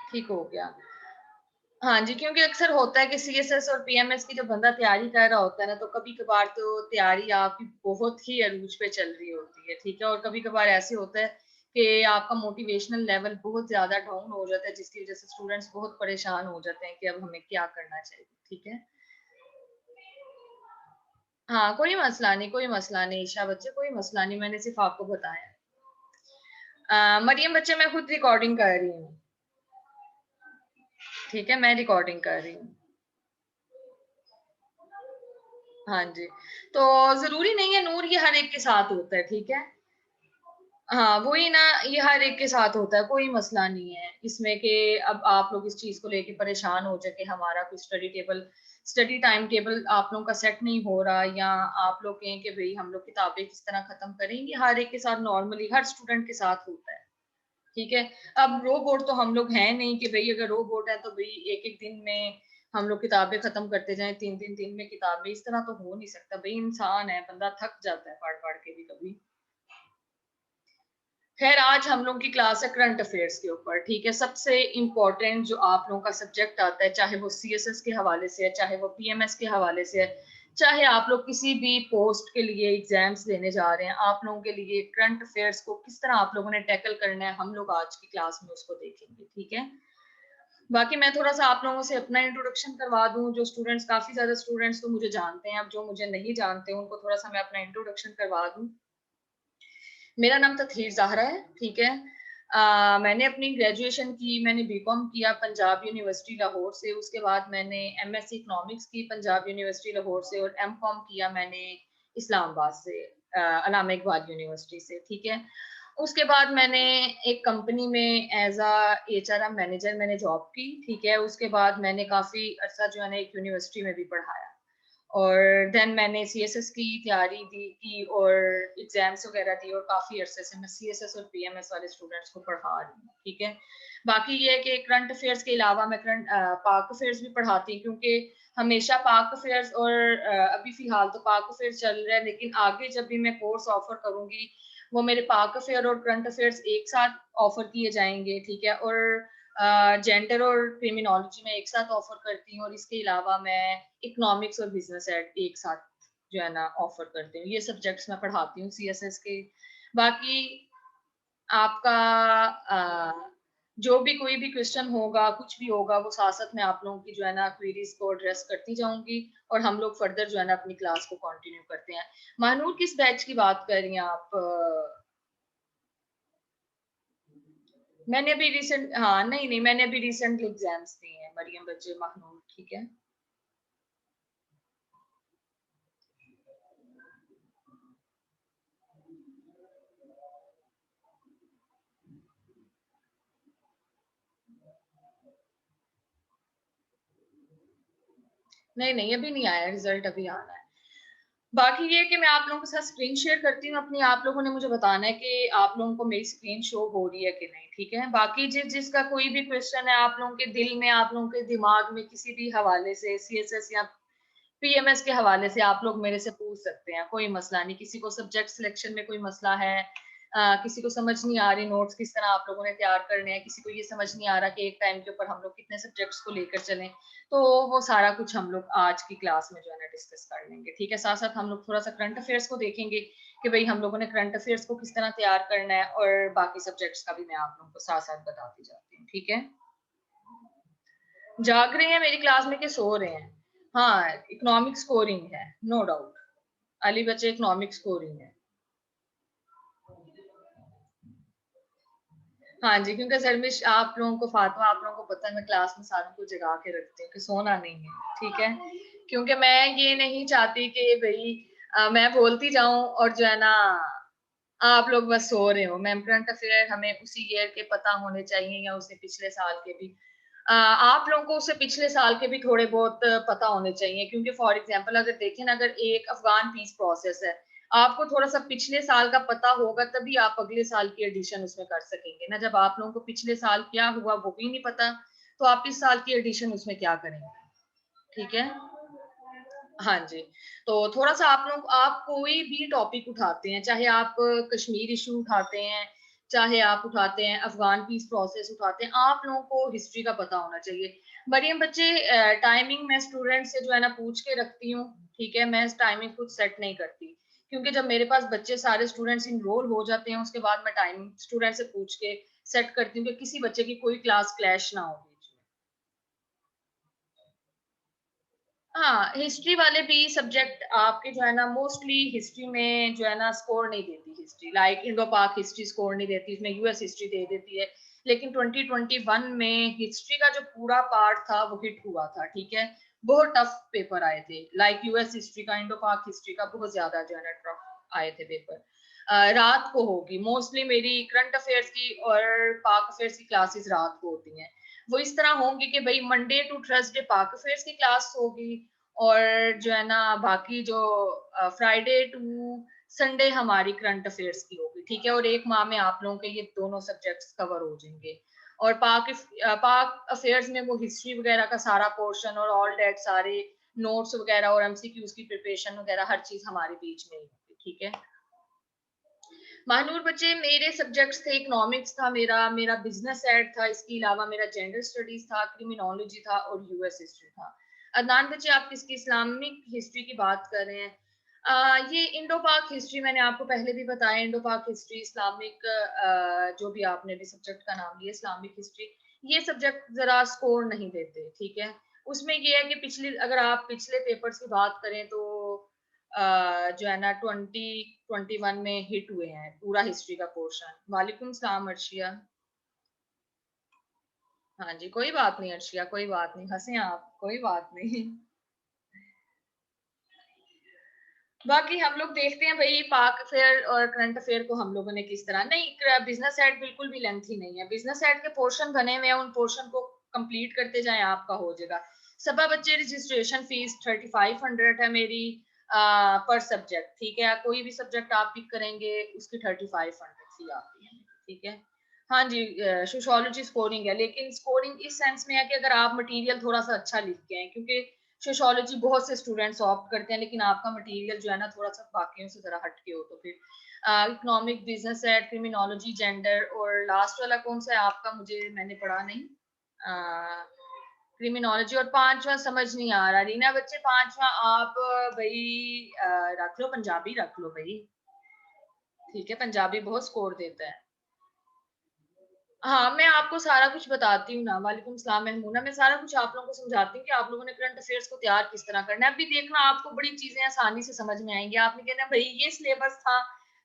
ठीक हो गया। हाँ जी, क्योंकि अक्सर होता है कि सीएसएस और पीएमएस की जब बंदा तैयारी कर रहा होता है ना, तो कभी-कभार तो तैयारी आपकी बहुत ही अरूज पे चल रही होती है, ठीक है? और कभी-कभार ऐसे होता है कि आपका मोटिवेशनल लेवल बहुत ज़्यादा डाउन हो जाता है, जिसकी वज़ह से स्टूडेंट्स बहुत परेशान हो जाते हैं कि अब हमें क्या करना चाहिए, ठीक है? हाँ, कोई मसला नहीं ईशा बच्चे, कोई मसला नहीं, मैंने सिर्फ़ आपको बताया है। मरियम बच्चे मैं खुद रिकॉर्डिंग कर रही हूँ, ठीक है? मैं रिकॉर्डिंग कर रही हूँ। हाँ जी, तो ज़रूरी नहीं है नूर ये हर एक के साथ होता है, ठीक है? हाँ, वही ना ये हर एक के साथ होता है, कोई मसला नहीं है इसमें कि अब आप लोग इस चीज़ को लेके परेशान हो जाए कि हमारा कोई स्टडी टाइम टेबल आप लोगों का सेट नहीं हो रहा या आप लोग कहें कि भई हम लोग किताबें किस तरह खत्म करेंगे, हर एक के साथ नॉर्मली हर स्टूडेंट के साथ होता है, ठीक है? अब रोबोट तो हम लोग हैं नहीं कि भई अगर रोबोट है तो भई एक-एक दिन में हम लोग किताबें खत्म करते जाएँ, 3-3 दिन में किताबें, इस तरह तो हो नहीं सकता, भई इंसान है, बंदा थक जाता है पढ़-पढ़ के भी कभी। खैर आज हम लोग की क्लास है करंट अफेयर्स के ऊपर, ठीक है? सबसे इम्पोर्टेंट जो आप लोगों का सब्जेक्ट आता है, चाहे वो सीएसएस के हवाले से है, चाहे वो पीएमएस के हवाले से है, चाहे आप लोग किसी भी पोस्ट के लिए एग्ज़ाम्स देने जा रहे हैं, आप लोगों के लिए करंट अफेयर्स को किस तरह आप लोगों ने टैकल करना है, हम लोग आज की क्लास में उसको देखेंगे, ठीक है? बाकी मैं थोड़ा-सा आप लोगों से अपना इंट्रोडक्शन करवा दूँ, जो स्टूडेंट्स काफ़ी ज़्यादा स्टूडेंट्स तो मुझे जानते हैं, अब जो मुझे नहीं जानते, उनको थोड़ा-सा मैं अपना इंट्रोडक्शन करवा दूँ। मेरा नाम तथहीर ज़ाहरा है, ठीक है? मैंने अपनी ग्रेजुएशन की मैंने बीकॉम किया पंजाब यूनिवर्सिटी लाहौर से, उसके बाद मैंने एमएससी इकोनॉमिक्स की पंजाब यूनिवर्सिटी लाहौर से और एमकॉम किया मैंने इस्लामाबाद से अल्लामा इक़बाल यूनिवर्सिटी से, ठीक है? उसके बाद मैंने एक कंपनी में एज़ एचआरएम मैनेजर मैंने जॉब की, ठीक है? उसके बाद मैंने काफ़ी अरसा जो है ना एक यूनिवर्सिटी में भी पढ़ाया। और देन मैंने सीएसएस की तैयारी की और एग्ज़ाम्स वग़ैरह दी और काफ़ी अरसे से मैं सीएसएस और पीएमएस वाले स्टूडेंट्स को पढ़ा रही हूँ, ठीक है? बाकी ये है कि करंट अफ़ेयर्स के अलावा मैं पाक अफ़ेयर्स भी पढ़ाती हूँ क्योंकि हमेशा पाक अफ़ेयर्स और अभी फ़िलहाल तो पाक अफ़ेयर्स चल रहा है लेकिन आगे जब भी मैं कोर्स ऑफ़र करूँगी, वो मेरे पाक अफ़ेयर और करंट अफ़ेयर्स एक साथ ऑफ़र किए जाएँगे, ठीक है? और जेंडर और क्रिमिनोलॉजी मैं एक साथ ऑफ़र करती हूँ और इसके अलावा मैं इकोनॉमिक्स और बिज़नेस एड एक साथ जो है ना ऑफ़र करती हूँ। ये सब्जेक्ट्स मैं पढ़ाती हूँ सीएसएस के। बाकी आपका जो भी कोई भी क्वेश्चन होगा, कुछ भी होगा, वो साथ-साथ मैं आप लोगों की जो है ना क्वेरीज़ को एड्रेस करती जाऊँगी और हम लोग फर्दर जो है ना अपनी क्लास को कंटिन्यू करते हैं। महानूर किस बैच की बात कर रही हैं आप? मैंने अभी रिसेंट हाँ, नहीं, मैंने अभी रिसेंटली एग्ज़ाम्स दिए हैं, मरियम बज्जे महानूर, ठीक है? नहीं, अभी नहीं आया रिज़ल्ट अभी आना है। बाकी ये है कि मैं आप लोगों के साथ स्क्रीन शेयर करती हूँ अपनी, आप लोगों ने मुझे बताना है कि आप लोगों को मेरी स्क्रीन शो हो रही है कि नहीं, ठीक है? बाकी जिसका कोई भी क्वेश्चन है आप लोगों के दिल में, आप लोगों के दिमाग में किसी भी हवाले से सीएसएस या पीएमएस के हवाले से आप लोग मेरे से पूछ सकते हैं, कोई मसला नहीं। किसी को सब्जेक्ट सिलेक्शन में कोई मसला है किसी को समझ नहीं आ रही नोट्स किस तरह आप लोगों ने तैयार करने हैं, किसी को ये समझ नहीं आ रहा कि एक टाइम के ऊपर हम लोग कितने सब्जेक्ट्स को लेकर चलें, तो वो सारा कुछ हम लोग आज की क्लास में जो है ना डिस्कस कर लेंगे, ठीक है? साथ-साथ हम लोग थोड़ा-सा करंट अफेयर्स को देखेंगे कि भई हम लोगों ने करंट अफेयर्स को किस तरह तैयार करना है और बाकी सब्जेक्ट्स का भी मैं आप लोगों को साथ-साथ बताती जाती हूँ, ठीक है? जाग रहे हैं मेरी क्लास में कि सो रहे हैं? हाँ, इकोनॉमिक स्कोरिंग है, नो डाउट। अली बच्चे इकोनॉमिक स्कोरिंग है। हाँ जी, क्योंकि ज़रमिश आप लोगों को फ़ातिमा आप लोगों को पता है मैं क्लास में सारों को जगा के रखती हूँ कि सोना नहीं है, ठीक है? क्योंकि मैं ये नहीं चाहती कि भई मैं बोलती जाऊँ और जो है ना आप लोग बस सो रहे हो। मैम करंट अफ़ेयर हमें उसी ईयर के पता होने चाहिए या उससे पिछले साल के भी। आप लोगों को उससे पिछले साल के भी थोड़े बहुत पता होने चाहिए क्योंकि फॉर एग्ज़ाम्पल अगर देखें ना अगर एक अफ़गान पीस प्रोसेस है, आपको थोड़ा-सा पिछले साल का पता होगा तभी आप अगले साल की एडिशन उसमें कर सकेंगे ना, जब आप लोगों को पिछले साल क्या हुआ वो भी नहीं पता, तो आप इस साल की एडिशन उसमें क्या करेंगे? ठीक है? हाँ जी, तो थोड़ा-सा आप कोई भी टॉपिक उठाते हैं, चाहे आप कश्मीर इश्यू उठाते हैं, चाहे आप उठाते हैं अफगान पीस प्रोसेस उठाते हैं, आप लोगों को हिस्ट्री का पता होना चाहिए। मरियम बच्चे, टाइमिंग मैं स्टूडेंट से जो है ना पूछ के रखती हूँ, ठीक है, मैं टाइमिंग खुद सेट नहीं करती, क्योंकि जब मेरे पास बच्चे सारे स्टूडेंट्स इनरोल हो जाते हैं उसके बाद मैं टाइमिंग स्टूडेंट से पूछ के सेट करती हूँ कि किसी बच्चे की कोई क्लास क्लैश ना हो बीच में। हाँ, हिस्ट्री वाले भी सब्जेक्ट आपके जो है ना मोस्टली हिस्ट्री में जो है ना स्कोर नहीं देती हिस्ट्री, लाइक इंडो पाक हिस्ट्री स्कोर नहीं देती, इसमें यूएस हिस्ट्री दे देती है। लेकिन 2021 में हिस्ट्री का जो पूरा पार्ट था वो हिट हुआ था, ठीक है। बहुत टफ पेपर आए थे, लाइक यूएस हिस्ट्री का, इंडो पाक हिस्ट्री का बहुत ज्यादा जो है ना टफ आए थे पेपर। रात को होगी मोस्टली मेरी करंट अफेयर्स की और पाक अफेयर्स की क्लासेस रात को होती हैं। वो इस तरह होंगी कि भाई मंडे टू थर्सडे पाक अफेयर्स की क्लास होगी, और जो है ना बाकी जो फ्राइडे टू संडे हमारी करंट अफेयर्स की होगी, ठीक है। और एक माह में आप लोगों के ये दोनों सब्जेक्ट्स कवर हो जाएंगे। और पाक अफेयर्स में वो हिस्ट्री वगैरह का सारा पोर्शन और ऑल डेट सारे नोट्स वगैरह और एमसीक्यूज की प्रिपरेशन वगैरह हर चीज हमारे बीच में ही होगी, ठीक है। महानूर बच्चे, मेरे सब्जेक्ट्स थे, इकोनॉमिक्स था मेरा, मेरा बिजनेस एड था, इसके अलावा मेरा जेंडर स्टडीज था, क्रिमिनोलॉजी था और यूएस हिस्ट्री था। अदनान बच्चे, आप किसकी इस्लामिक हिस्ट्री की बात कर रहे हैं? ये इंडो पाक हिस्ट्री मैंने आपको पहले भी बताया, इंडो पाक हिस्ट्री इस्लामिक, जो भी आपने भी सब्जेक्ट का नाम लिया इस्लामिक हिस्ट्री, ये सब्जेक्ट जरा स्कोर नहीं देते, ठीक है। उसमें ये है कि पिछली, अगर आप पिछले पेपर्स की बात करें तो जो है ना 2021 में हिट हुए हैं पूरा हिस्ट्री का पोर्शन। वालेकुम सलाम अर्शिया। हाँ जी, कोई बात नहीं अर्शिया, कोई बात नहीं, हंसे आप, कोई बात नहीं। बाकी हम लोग देखते हैं भाई पाक अफेयर और करंट अफेयर को हम लोगों ने किस तरह, नहीं बिजनेस सेट बिल्कुल भी लेंथी नहीं है, बिजनेस सेट के पोर्शन बने हुए हैं, उन पोर्शन को कंप्लीट करते जाएं, आपका हो जाएगा। सबा बच्चे, रजिस्ट्रेशन फीस 3500 है मेरी पर सब्जेक्ट, ठीक है। कोई भी सब्जेक्ट आप पिक करेंगे उसकी 3500 फी आती है, ठीक है। हाँ जी, सोशियोलॉजी स्कोरिंग है, लेकिन स्कोरिंग इस सेंस में है कि अगर आप मटेरियल थोड़ा सा अच्छा लिख के हैं, क्योंकि सोशियोलॉजी बहुत से स्टूडेंट्स ऑप्ट करते हैं, लेकिन आपका मटेरियल जो है ना थोड़ा सा बाकियों से जरा हटके हो, तो फिर economic, business ed, criminology, gender, और लास्ट वाला कौन सा है आपका, मुझे मैंने पढ़ा नहीं, क्रिमिनोलॉजी। और पांचवा समझ नहीं आ रहा रीना बच्चे, पांचवा आप भाई रख लो, पंजाबी रख लो भाई, ठीक है, पंजाबी बहुत स्कोर देता है। हाँ, मैं आपको सारा कुछ बताती हूँ ना। वालेकुम सलाम महमूना, मैं सारा कुछ आप लोगों को समझाती हूँ कि आप लोगों ने करंट अफेयर्स को तैयार किस तरह करना है। अभी देखना आपको बड़ी चीजें आसानी से समझ में आएंगी, आपने कहना भाई ये सिलेबस था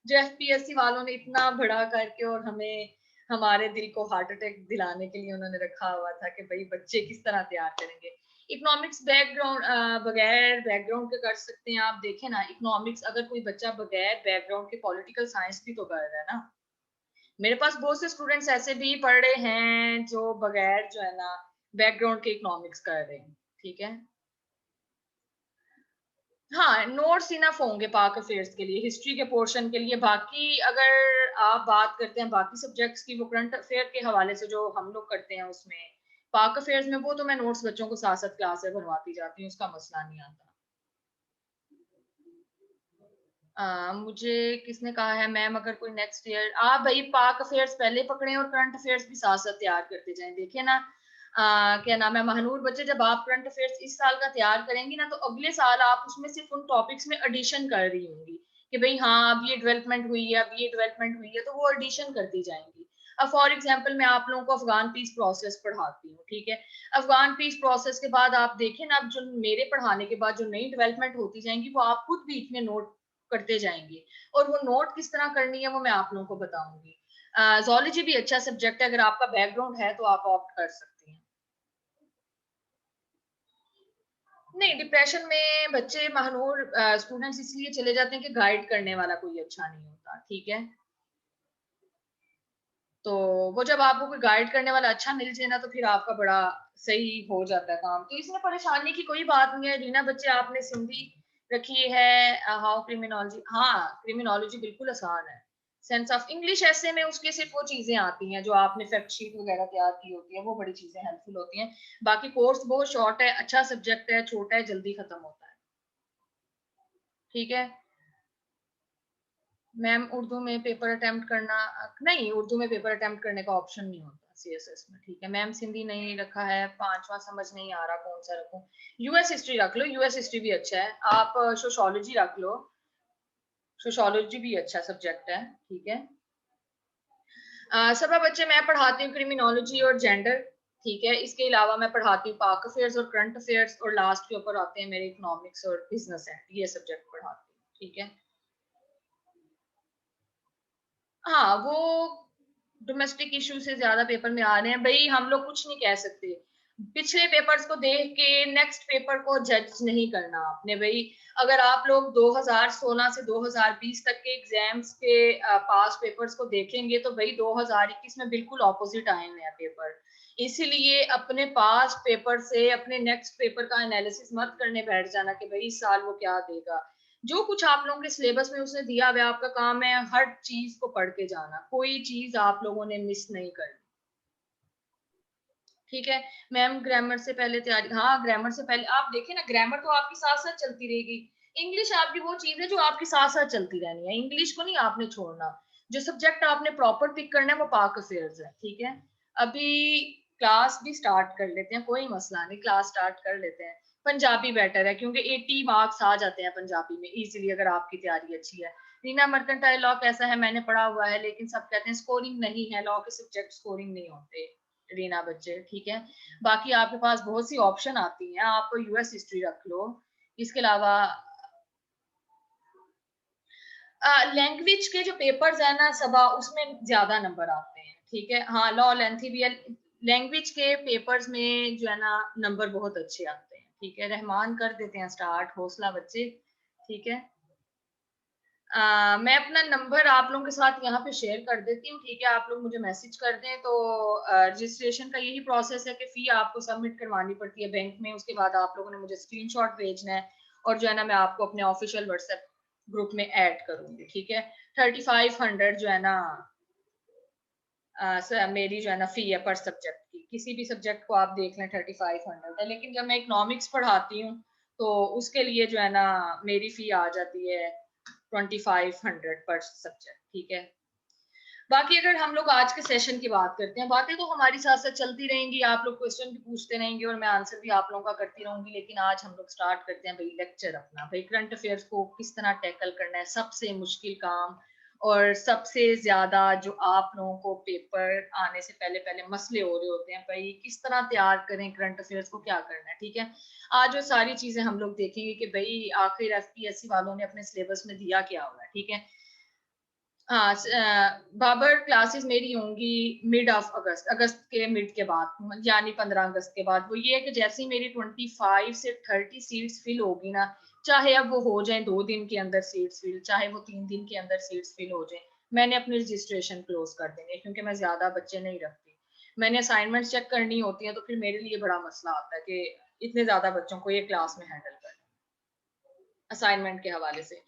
जो एफपीएससी वालों ने इतना बड़ा करके और हमें हमारे दिल को हार्ट अटैक दिलाने के लिए उन्होंने रखा हुआ था कि भाई बच्चे किस तरह तैयार करेंगे। इकोनॉमिक्स बैकग्राउंड बगैर बैकग्राउंड के कर सकते हैं आप, देखें ना इकोनॉमिक्स अगर कोई बच्चा बगैर बैकग्राउंड के पॉलिटिकल साइंस भी तो कर रहा है ना। मेरे पास बहुत से स्टूडेंट्स ऐसे भी पढ़ रहे हैं जो बगैर जो है ना बैकग्राउंड के इकोनॉमिक्स कर रहे हैं, ठीक है। हाँ, नोट्स इनफ होंगे पाक अफेयर्स के लिए, हिस्ट्री के पोर्शन के लिए। बाकी अगर आप बात करते हैं बाकी सब्जेक्ट्स की, वो करंट अफेयर के हवाले से जो हम लोग करते हैं उसमें, पाक अफेयर्स में वो तो मैं नोट्स बच्चों को साथ साथ क्लास में बनवाती जाती हूँ, उसका मसला नहीं आता। मुझे किसने कहा है मैम अगर कोई नेक्स्ट ईयर, आप भाई पाक अफेयर्स पहले पकड़े और करंट अफेयर्स भी साथ साथ तैयार करते जाएं, देखिए ना। क्या नाम है महानूर बच्चे, जब आप करंट अफेयर्स इस साल का तैयार करेंगी ना, तो अगले साल आप उसमें सिर्फ उन टॉपिक्स में एडिशन कर रही होंगी कि भाई हाँ अब ये डेवलपमेंट हुई है, अब ये डेवलपमेंट हुई है, तो वो एडिशन करती जाएंगी। अब फॉर एग्जाम्पल मैं आप लोगों को अफगान पीस प्रोसेस पढ़ाती हूँ, ठीक है। अफगान पीस प्रोसेस के बाद आप देखें ना, अब जो मेरे पढ़ाने के बाद जो नई डेवलपमेंट होती जाएंगी वो आप खुद बीच में नोट करते जाएंगे, और वो नोट किस तरह करनी है वो मैं आप लोगों को बताऊंगी। जोलॉजी भी अच्छा सब्जेक्ट है, अगर आपका बैकग्राउंड है तो आप ऑप्ट कर सकती हैं। नहीं, डिप्रेशन में बच्चे महानूर स्टूडेंट्स इसलिए चले जाते हैं कि गाइड करने वाला कोई अच्छा नहीं होता, ठीक है। तो वो जब आपको कोई गाइड करने वाला अच्छा मिल जाए ना, तो फिर आपका बड़ा सही हो जाता है काम, तो इसमें परेशानी की कोई बात नहीं है। रीना बच्चे, आपने सिंधी रखी है, हाउ क्रिमिनोलॉजी, हाँ क्रिमिनोलॉजी बिल्कुल आसान है। सेंस ऑफ इंग्लिश ऐसे में उसके सिर्फ वो चीजें आती हैं जो आपने फैक्ट शीट वगैरह तैयार की होती है, वो बड़ी चीजें हेल्पफुल होती हैं। बाकी कोर्स बहुत शॉर्ट है, अच्छा सब्जेक्ट है, छोटा है, जल्दी खत्म होता है, ठीक है। मैम उर्दू में पेपर अटेम्प्ट करना, नहीं उर्दू में पेपर अटेम्प्ट करने का ऑप्शन नहीं होता सीएसएस में, ठीक है मैम। सिंधी नहीं रखा है, पांचवा समझ नहीं आ रहा कौन सा रखूं। यूएस हिस्ट्री रख लो, यूएस हिस्ट्री भी अच्छा है। आप सोशोलॉजी रख लो, सोशोलॉजी भी अच्छा सब्जेक्ट है, ठीक है। सभा बच्चे मैं पढ़ाती हूँ क्रिमिनोलॉजी और जेंडर, ठीक है। इसके अलावा मैं पढ़ाती हूँ पाक अफेयर्स और करंट अफेयर्स, और लास्ट के ऊपर आते हैं मेरे इकोनॉमिक्स और बिजनेस है, ये सब्जेक्ट पढ़ाती हूँ, ठीक है। हाँ वो डोमेस्टिक इशू से ज्यादा पेपर में आ रहे हैं भाई, हम लोग कुछ नहीं कह सकते। पिछले पेपर्स को देख के नेक्स्ट पेपर को जज नहीं करना आपने भाई। अगर आप लोग 2016 से 2020 तक के एग्जाम्स के पास पेपर्स को देखेंगे तो भाई 2021 में बिल्कुल ऑपोजिट आए हैं पेपर। इसीलिए अपने पास पेपर से अपने नेक्स्ट पेपर का एनालिसिस मत करने बैठ जाना कि भाई इस साल वो क्या देगा। जो कुछ आप लोगों के सिलेबस में उसने दिया हुआ, आपका काम है हर चीज को पढ़ के जाना, कोई चीज आप लोगों ने मिस नहीं करनी, ठीक है। मैम ग्रामर से पहले तैयारी, हाँ ग्रामर से पहले आप देखें ना, ग्रामर तो आपकी साथ साथ चलती रहेगी। इंग्लिश आपकी वो चीज है जो आपके साथ साथ चलती रहनी है, इंग्लिश को नहीं आपने छोड़ना। जो सब्जेक्ट आपने प्रॉपर पिक करना है वो पाक अफेयर्स है, ठीक है। अभी क्लास भी स्टार्ट कर लेते हैं, कोई मसला नहीं, क्लास स्टार्ट कर लेते हैं। पंजाबी बेटर है क्योंकि 80 मार्क्स आ जाते हैं पंजाबी में इजीली अगर आपकी तैयारी अच्छी है। रीना मर्केंटाइल लॉ कैसा है, मैंने पढ़ा हुआ है लेकिन सब कहते हैं स्कोरिंग नहीं है, लॉ के सब्जेक्ट स्कोरिंग नहीं होते रीना बच्चे, ठीक है। बाकी आपके पास बहुत सी ऑप्शन आती हैं, आप यूएस हिस्ट्री रख लो। इसके अलावा लैंग्वेज के जो पेपर्स है ना सबा, उसमें ज्यादा नंबर आते हैं, ठीक है। हाँ लॉ लेंथी भी है, लैंग्वेज के पेपर्स में जो है ना नंबर बहुत अच्छे आते हैं, ठीक है। रहमान कर देते हैं स्टार्ट, हौसला बच्चे, ठीक है। मैं अपना नंबर आप लोगों के साथ यहाँ पे शेयर कर देती हूँ, ठीक है। आप लोग मुझे मैसेज कर दें तो रजिस्ट्रेशन का यही प्रोसेस है कि फी आपको सबमिट करवानी पड़ती है बैंक में, उसके बाद आप लोगों ने मुझे स्क्रीनशॉट भेजना है और जो है ना मैं आपको अपने ऑफिशियल व्हाट्सएप ग्रुप में ऐड करूंगी, ठीक है। 3500 जो है ना मेरी जो है ना फी है पर सब्जेक्ट की, किसी भी सब्जेक्ट को आप देख लें 3500 है। लेकिन जब मैं इकोनॉमिक्स पढ़ाती हूँ तो उसके लिए जो है ना मेरी फी आ जाती है 2500 पर सब्जेक्ट, ठीक है। बाकी अगर हम लोग आज के सेशन की बात करते हैं, बातें तो हमारी साथ साथ चलती रहेंगी, आप लोग क्वेश्चन भी पूछते रहेंगे और मैं आंसर भी आप लोगों का करती रहूंगी। लेकिन आज हम लोग स्टार्ट करते हैं भाई लेक्चर अपना, भाई करंट अफेयर्स को किस तरह टैकल करना है, सबसे मुश्किल काम और सबसे ज्यादा जो आप लोगों को पेपर आने से पहले पहले मसले हो रहे होते हैं, भाई किस तरह तैयार करें करंट अफेयर्स को, क्या करना है, ठीक है। आज वो सारी चीजें हम लोग देखेंगे कि भाई आखिर एफपीएससी वालों ने अपने सिलेबस में दिया क्या हुआ है, ठीक है। हाँ बाबर क्लासेस मेरी होंगी मिड ऑफ अगस्त, अगस्त के मिड के बाद, यानी 15 अगस्त के बाद। वो ये है कि जैसे ही मेरी 25 से 30 सीट्स फिल होगी ना, चाहे अब वो हो जाए 2 दिन के अंदर सीट्स फिल, चाहे वो 3 दिन के अंदर सीट्स फिल हो जाए, मैंने अपनी रजिस्ट्रेशन क्लोज कर देंगे क्योंकि मैं ज्यादा बच्चे नहीं रखती। मैंने असाइनमेंट चेक करनी होती है तो फिर मेरे लिए बड़ा मसला आता है कि इतने ज्यादा बच्चों को ये क्लास में हैंडल करना असाइनमेंट के हवाले से।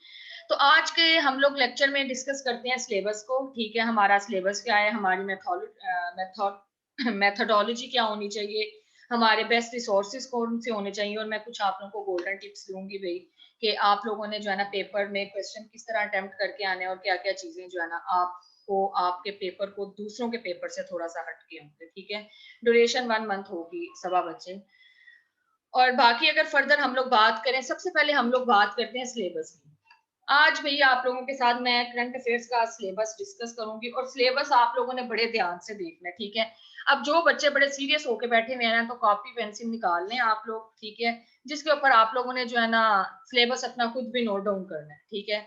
तो आज के हम लोग लेक्चर में डिस्कस करते हैं सिलेबस को, ठीक है। हमारा सिलेबस क्या है, हमारी मेथोडोलॉजी क्या होनी चाहिए, हमारे बेस्ट रिसोर्सेज कौन से होने चाहिए, और मैं कुछ आप लोगों को गोल्डन टिप्स दूंगी भाई कि आप लोगों ने जो है ना पेपर में क्वेश्चन किस तरह अटेम्प्ट करके आने और क्या क्या चीजें जो है ना आपको आपके पेपर को दूसरों के पेपर से थोड़ा सा हटके होंगे, ठीक है। ड्यूरेशन 1 मंथ होगी सवा बच्चे। और बाकी अगर फर्दर हम लोग बात करें, सबसे पहले हम लोग बात करते हैं सिलेबस की। आज भैया आप लोगों के साथ मैं करंट अफेयर्स का सिलेबस डिस्कस करूंगी और सिलेबस आप लोगों ने बड़े ध्यान से देखना है, ठीक है। अब जो बच्चे बड़े सीरियस होके बैठे हुए हैं ना, तो कॉपी पेंसिल निकाल लें आप लोग, ठीक है। जिसके ऊपर आप लोगों ने जो है ना सिलेबस अपना खुद भी नोट डाउन करना है, ठीक है।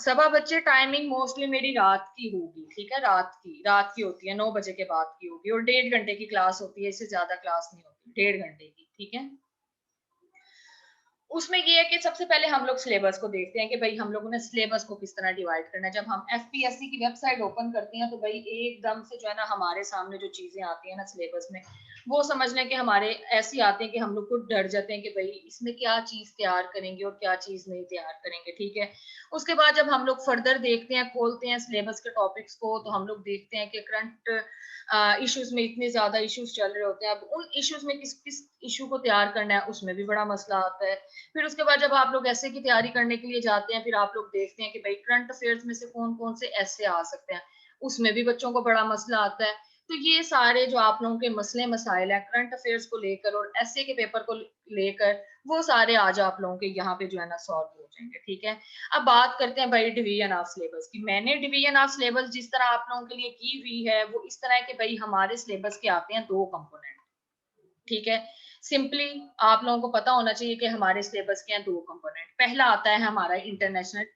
सभा बच्चे टाइमिंग मोस्टली मेरी रात की होगी, ठीक है। रात की होती है, 9 बजे के बाद की होगी और 1.5 घंटे की क्लास होती है, इससे ज्यादा क्लास नहीं होती, 1.5 घंटे की, ठीक है। उसमें ये है कि सबसे पहले हम लोग सिलेबस को देखते हैं कि भाई हम लोगों ने सिलेबस को किस तरह डिवाइड करना है। जब हम एफपीएससी की वेबसाइट ओपन करते हैं तो भाई एकदम से जो है ना हमारे सामने जो चीजें आती है ना सिलेबस में, वो समझ लें कि हमारे ऐसे आते हैं कि हम लोग को डर जाते हैं कि भाई इसमें क्या चीज तैयार करेंगे और क्या चीज नहीं तैयार करेंगे, ठीक है। उसके बाद जब हम लोग फर्दर देखते हैं, खोलते हैं सिलेबस के टॉपिक्स को, तो हम लोग देखते हैं कि करंट इश्यूज में इतने ज्यादा इश्यूज चल रहे होते हैं। अब उन इश्यूज में किस किस इशू को तैयार करना है, उसमें भी बड़ा मसला आता है। फिर उसके बाद जब आप लोग ऐसे की तैयारी करने के लिए जाते हैं, फिर आप लोग देखते हैं कि भाई करंट अफेयर्स में से कौन कौन से ऐसे आ सकते हैं, उसमें भी बच्चों को बड़ा मसला आता है। तो ये सारे जो आप लोगों के मसले मसाइल हैं करंट अफेयर्स को लेकर और ऐसे के पेपर को लेकर, वो सारे आज आप लोगों के यहाँ पे जो है ना सॉल्व हो जाएंगे, ठीक है। अब बात करते हैं भाई डिवीजन ऑफ सिलेबस की। मैंने डिवीजन ऑफ सिलेबस जिस तरह आप लोगों के लिए की हुई है, वो इस तरह के भाई हमारे सिलेबस के आते हैं 2 कंपोनेंट, ठीक है। सिंपली आप लोगों को पता होना चाहिए कि हमारे सिलेबस के हैं 2 कंपोनेंट। पहला आता है हमारा इंटरनेशनल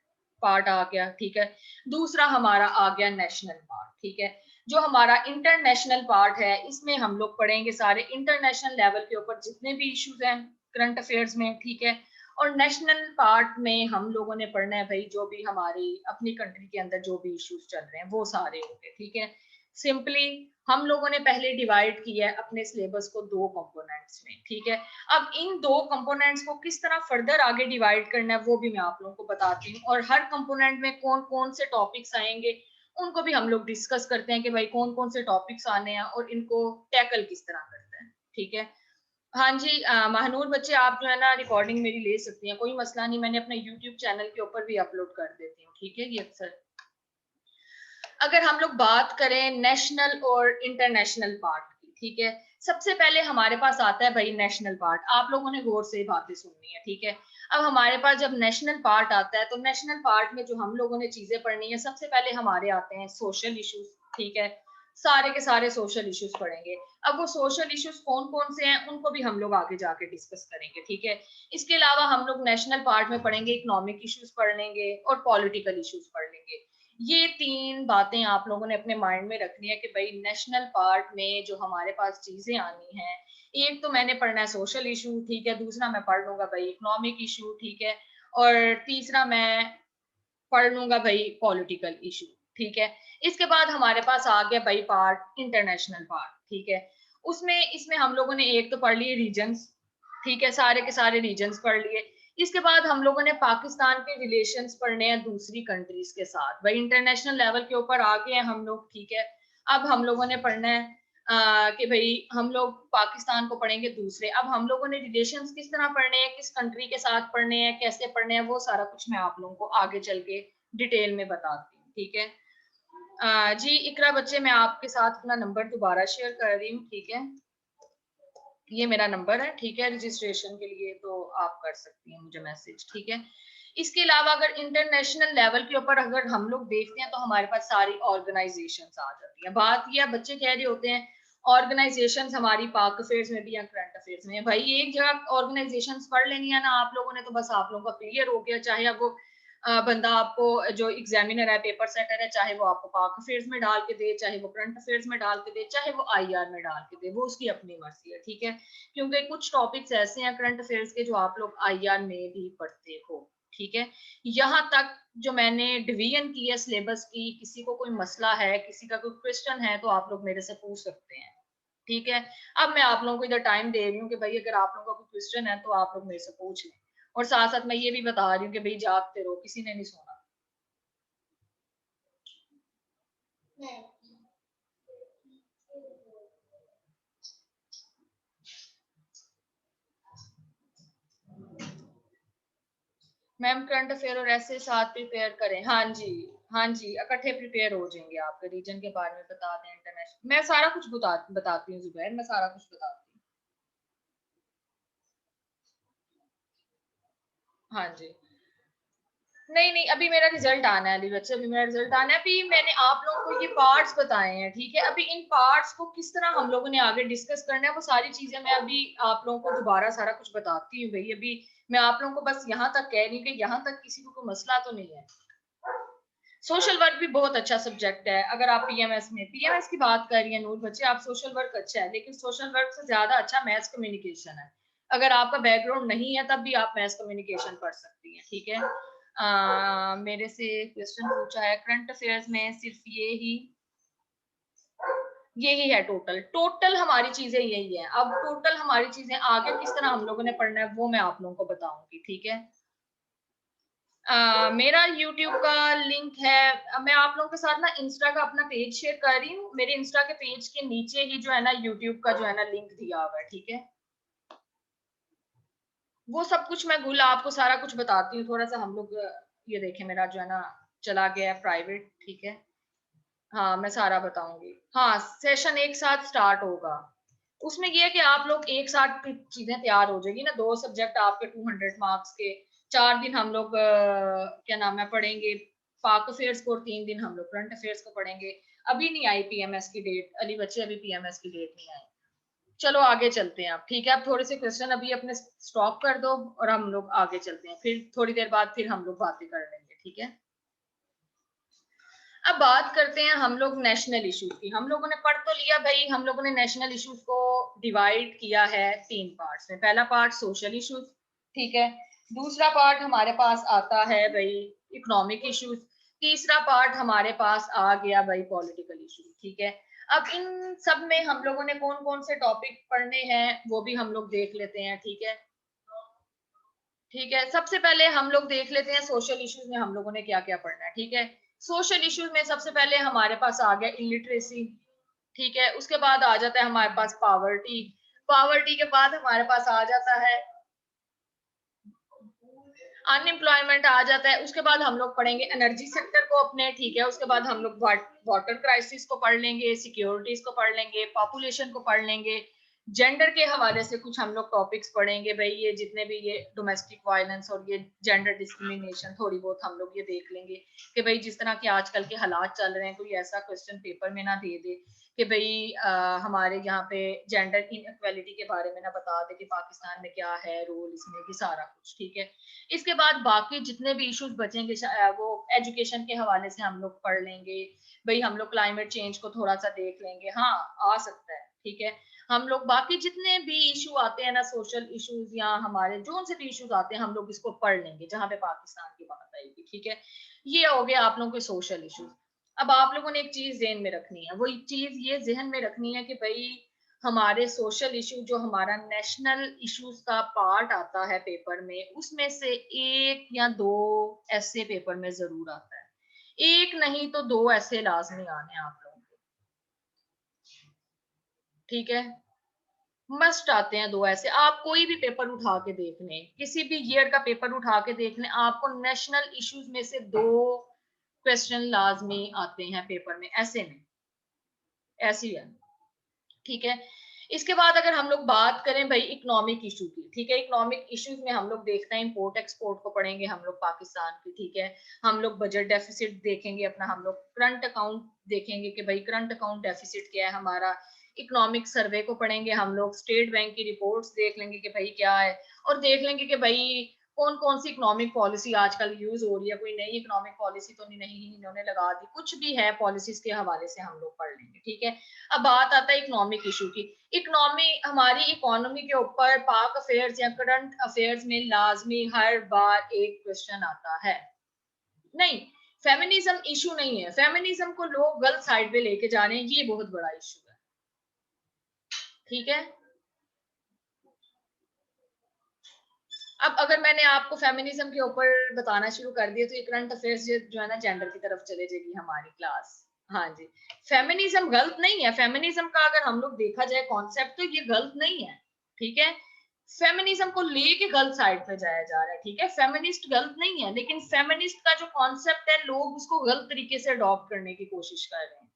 पार्ट आ गया, ठीक है। दूसरा हमारा आ गया नेशनल पार्ट, ठीक है। जो हमारा इंटरनेशनल पार्ट है, इसमें हम लोग पढ़ेंगे सारे इंटरनेशनल लेवल के ऊपर जितने भी इश्यूज हैं करंट अफेयर्स में, ठीक है। और नेशनल पार्ट में हम लोगों ने पढ़ना है भाई जो भी हमारी अपनी कंट्री के अंदर जो भी इश्यूज चल रहे हैं वो सारे होंगे, ठीक है। सिंपली हम लोगों ने पहले डिवाइड किया है अपने सिलेबस को 2 कंपोनेंट्स में, ठीक है। अब इन 2 कंपोनेंट्स को किस तरह फर्दर आगे डिवाइड करना है वो भी मैं आप लोगों को बताती हूँ, और हर कंपोनेंट में कौन कौन से टॉपिक्स आएंगे उनको भी हम लोग डिस्कस करते हैं कि भाई कौन कौन से टॉपिक्स आने हैं और इनको टैकल किस तरह करते हैं, ठीक है। हाँ जी, महानूर बच्चे आप जो है ना रिकॉर्डिंग मेरी ले सकती हैं, कोई मसला नहीं, मैंने अपने यूट्यूब चैनल के ऊपर भी अपलोड कर देती हूँ, ठीक है। ये अक्सर अगर हम लोग बात करें नेशनल और इंटरनेशनल पार्ट की, ठीक है। सबसे पहले हमारे पास आता है भाई नेशनल पार्ट। आप लोगों ने गौर से बातें सुननी है, ठीक है। अब हमारे पास जब नेशनल पार्ट आता है, तो नेशनल पार्ट में जो हम लोगों ने चीजें पढ़नी है, सबसे पहले हमारे आते हैं सोशल इश्यूज, ठीक है। सारे के सारे सोशल इश्यूज पढ़ेंगे। अब वो सोशल इश्यूज कौन कौन से हैं उनको भी हम लोग आगे जाके डिस्कस करेंगे, ठीक है। इसके अलावा हम लोग नेशनल पार्ट में पढ़ेंगे इकोनॉमिक इश्यूज पढ़ लेंगे और पॉलिटिकल इश्यूज पढ़ लेंगे। ये 3 बातें आप लोगों ने अपने माइंड में रखनी है कि भाई नेशनल पार्ट में जो हमारे पास चीजें आनी हैं, एक तो मैंने पढ़ना है सोशल इशू, ठीक है। दूसरा मैं पढ़ लूंगा भाई इकोनॉमिक इशू, ठीक है। और तीसरा मैं पढ़ लूंगा भाई पॉलिटिकल इशू, ठीक है। इसके बाद हमारे पास आ गया भाई पार्ट इंटरनेशनल पार्ट, ठीक है। उसमें इसमें हम लोगों ने एक तो पढ़ लिए रीजन्स, ठीक है, सारे के सारे रीजन्स पढ़ लिए। इसके बाद हम लोगों ने पाकिस्तान के रिलेशंस पढ़ने हैं दूसरी कंट्रीज के साथ, भाई इंटरनेशनल लेवल के ऊपर आ गए हैं हम लोग, ठीक है। अब हम लोगों ने पढ़ना है कि भाई हम लोग पाकिस्तान को पढ़ेंगे दूसरे। अब हम लोगों ने रिलेशंस किस तरह पढ़ने हैं, किस कंट्री के साथ पढ़ने हैं, कैसे पढ़ने हैं, वो सारा कुछ मैं आप लोगों को आगे चल के डिटेल में बताती हूँ, ठीक है। जी इकरा बच्चे, मैं आपके साथ अपना नंबर दोबारा शेयर कर रही हूँ, ठीक है। ये मेरा नंबर है, ठीक है, रजिस्ट्रेशन के लिए, तो आप कर सकती हैं मुझे मैसेज, ठीक है। इसके अलावा अगर इंटरनेशनल लेवल के ऊपर अगर हम लोग देखते हैं, तो हमारे पास सारी ऑर्गेनाइजेशंस आ जाती हैं। बात यह बच्चे कह रहे होते हैं ऑर्गेनाइजेशंस हमारी पाक अफेयर्स में भी या करंट अफेयर्स में, भाई एक जगह ऑर्गेनाइजेशंस पढ़ लेनी है ना आप लोगों ने, तो बस आप लोगों का क्लियर हो गया। चाहे अब वो बंदा आपको जो एग्जामिनर है, पेपर सेटर है, चाहे वो आपको पाक अफेयर्स में डाल के दे, चाहे वो करंट अफेयर्स में डाल के दे, चाहे वो आईआर में डाल के दे, वो उसकी अपनी मर्जी है, ठीक है। क्योंकि कुछ टॉपिक्स ऐसे हैं करंट अफेयर्स के जो आप लोग आईआर में भी पढ़ते हो, ठीक है। यहाँ तक जो मैंने डिवीजन की है सिलेबस की, किसी को कोई मसला है, किसी का कोई क्वेश्चन है, तो आप लोग मेरे से पूछ सकते हैं, ठीक है। अब मैं आप लोगों को इधर टाइम दे रही हूँ कि भाई अगर आप लोगों का कोई क्वेश्चन है तो आप लोग मेरे से पूछ लें, और साथ साथ मैं ये भी बता रही हूँ कि भाई जागते रहो, किसी ने नहीं सोना। मैम करंट अफेयर और ऐसे साथ प्रिपेयर करें, हाँ जी। हाँ जी, इकट्ठे प्रिपेयर हो जाएंगे। आपके रीजन के बारे में बता दें, इंटरनेशनल, मैं सारा कुछ बताती हूँ जुबैर, मैं सारा कुछ बताती हूँ। हाँ जी। नहीं नहीं, अभी मेरा रिजल्ट आना है अली बच्चे, अभी मेरा रिजल्ट आना है। अभी मैंने आप लोगों को ये पार्ट्स बताए हैं, ठीक है। अभी इन पार्ट्स को किस तरह हम लोगों ने आगे डिस्कस करना है, वो सारी चीजें मैं अभी आप लोगों को दोबारा सारा कुछ बताती हूँ भाई। अभी मैं आप लोगों को बस यहाँ तक कह रही हूँ कि यहाँ तक किसी को कोई मसला तो नहीं है। सोशल वर्क भी बहुत अच्छा सब्जेक्ट है। अगर आप पीएमएस में पीएमएस की बात कर रही हैं नूर बच्चे, आप सोशल वर्क अच्छा है, लेकिन सोशल वर्क से ज्यादा अच्छा मैथ्स कम्युनिकेशन है। अगर आपका बैकग्राउंड नहीं है तब भी आप मैथ्स कम्युनिकेशन पढ़ सकती हैं, ठीक है। मेरे से क्वेश्चन पूछा है करंट अफेयर्स में सिर्फ ये ही यही है टोटल। टोटल हमारी चीजें यही है। अब टोटल हमारी चीजें आगे किस तरह हम लोगों ने पढ़ना है वो मैं आप लोगों को बताऊंगी, ठीक है। मेरा YouTube का लिंक है। मैं आप लोगों के साथ ना इंस्टा का अपना पेज शेयर कर रही हूँ। मेरे इंस्टा के पेज के नीचे ही जो है ना YouTube का जो है ना लिंक दिया हुआ है, ठीक है। वो सब कुछ मैं गुल आपको सारा कुछ बताती हूँ। थोड़ा सा हम लोग ये देखें, मेरा जो है ना चला गया है प्राइवेट, ठीक है। हाँ, मैं सारा बताऊंगी। हाँ, सेशन एक साथ स्टार्ट होगा। उसमें ये है कि आप लोग एक साथ चीजें तैयार हो जाएगी ना। 2 सब्जेक्ट आपके 200 मार्क्स के। 4 दिन हम लोग क्या नाम है पढ़ेंगे पाक अफेयर्स को, और 3 दिन हम लोग करंट अफेयर्स को पढ़ेंगे। अभी नहीं आई पीएमएस की डेट, अली बच्चे अभी पीएमएस की डेट नहीं आई। चलो आगे चलते हैं आप, ठीक है। आप थोड़े से क्वेश्चन अभी अपने स्टॉप कर दो और हम लोग आगे चलते हैं। फिर थोड़ी देर बाद फिर हम लोग बातें कर लेंगे, ठीक है। अब बात करते हैं हम लोग नेशनल इश्यूज की। हम लोगों ने पढ़ तो लिया भाई, हम लोगों ने नेशनल इश्यूज को डिवाइड किया है 3 पार्ट्स में। पहला पार्ट सोशल इश्यूज, ठीक है। दूसरा पार्ट हमारे पास आता है भाई इकोनॉमिक इश्यूज। तीसरा पार्ट हमारे पास आ गया भाई पॉलिटिकल इश्यूज, ठीक है। अब इन सब में हम लोगों ने कौन कौन से टॉपिक पढ़ने हैं वो भी हम लोग देख लेते हैं, ठीक है। ठीक है, सबसे पहले हम लोग देख लेते हैं सोशल इश्यूज में हम लोगों ने क्या क्या पढ़ना है, ठीक है। सोशल इश्यूज में सबसे पहले हमारे पास आ गया इलिटरेसी, ठीक है। उसके बाद आ जाता है हमारे पास पावर्टी। पावर्टी के बाद हमारे पास आ जाता है अनएम्प्लॉयमेंट आ जाता है। उसके बाद हम लोग पढ़ेंगे एनर्जी सेक्टर को अपने, ठीक है। उसके बाद हम लोग वाटर क्राइसिस को पढ़ लेंगे, सिक्योरिटीज को पढ़ लेंगे, पॉपुलेशन को पढ़ लेंगे। जेंडर के हवाले से कुछ हम लोग टॉपिक्स पढ़ेंगे भाई, ये जितने भी ये डोमेस्टिक वायलेंस और ये जेंडर डिस्क्रिमिनेशन थोड़ी बहुत हम लोग ये देख लेंगे कि भाई जिस तरह के आजकल के हालात चल रहे हैं, कोई ऐसा क्वेश्चन पेपर में ना दे दे कि भाई हमारे यहाँ पे जेंडर इनइक्वालिटी के बारे में ना बता दे कि पाकिस्तान में क्या है रोल इसमें, कि सारा कुछ, ठीक है। इसके बाद बाकी जितने भी इश्यूज बचेंगे वो एजुकेशन के हवाले से हम लोग पढ़ लेंगे भाई। हम लोग क्लाइमेट चेंज को थोड़ा सा देख लेंगे, हाँ आ सकता है, ठीक है। हम लोग बाकी जितने भी इशू आते हैं ना सोशल इश्यूज या हमारे जो से भी इश्यूज आते हैं हम लोग इसको पढ़ लेंगे जहां पे पाकिस्तान की बात आएगी, ठीक है। ये हो गया आप लोगों के सोशल इश्यूज। अब आप लोगों ने एक चीज ध्यान में रखनी है, वो चीज ये जहन में रखनी है कि भाई हमारे सोशल इशू जो हमारा नेशनल इश्यूज का पार्ट आता है पेपर में, उसमें से 1 या 2 ऐसे पेपर में जरूर आता है। 1 नहीं तो 2 ऐसे लाजमी आने हैं आप लोगों को, ठीक है। मस्ट आते हैं 2 ऐसे। आप कोई भी पेपर उठा के देख लें, किसी भी ईयर का पेपर उठा के देख लें, आपको नेशनल इश्यूज में से 2 क्वेश्चन लाजमी आते हैं पेपर में, ऐसे में ऐसी है, ठीक है। इसके बाद अगर हम लोग बात करें भाई इकोनॉमिक इशू की, ठीक है। इकोनॉमिक इश्यूज में हम लोग देखते हैं इंपोर्ट एक्सपोर्ट को पढ़ेंगे हम लोग पाकिस्तान की, ठीक है। हम लोग बजट डेफिसिट देखेंगे अपना, हम लोग करंट अकाउंट देखेंगे कि भाई करंट अकाउंट डेफिसिट क्या है हमारा। इकोनॉमिक सर्वे को पढ़ेंगे हम लोग, स्टेट बैंक की रिपोर्ट्स देख लेंगे कि भाई क्या है, और देख लेंगे कि भाई कौन कौन सी इकोनॉमिक पॉलिसी आजकल यूज हो रही है, कोई नई इकोनॉमिक पॉलिसी तो नहीं इन्होंने लगा दी, कुछ भी है पॉलिसीज के हवाले से हम लोग पढ़ लेंगे, ठीक है। अब बात आता है इकोनॉमिक इशू की। इकोनॉमी हमारी इकोनॉमी के ऊपर पाक अफेयर्स या करंट अफेयर्स में लाजमी हर बार एक क्वेश्चन आता है। नहीं, फेमिनिज्म इशू नहीं है, फेमिनिज्म को लोग गलत साइड पे लेके जा रहे हैं, ये बहुत बड़ा इशू है, ठीक है। अब अगर मैंने आपको फेमिनिज्म के ऊपर बताना शुरू कर दिया तो ये करंट अफेयर्स जो है ना जेंडर की तरफ चले जाएगी हमारी क्लास। हाँ जी, फेमिनिज्म गलत नहीं है। फेमिनिज्म का अगर हम लोग देखा जाए कॉन्सेप्ट तो ये गलत नहीं है, ठीक है। फेमिनिज्म को लेके गलत साइड पे जाया जा रहा है, ठीक है। फेमिनिस्ट गलत नहीं है, लेकिन फेमिनिस्ट का जो कॉन्सेप्ट है लोग उसको गलत तरीके से अडॉप्ट करने की कोशिश कर रहे हैं।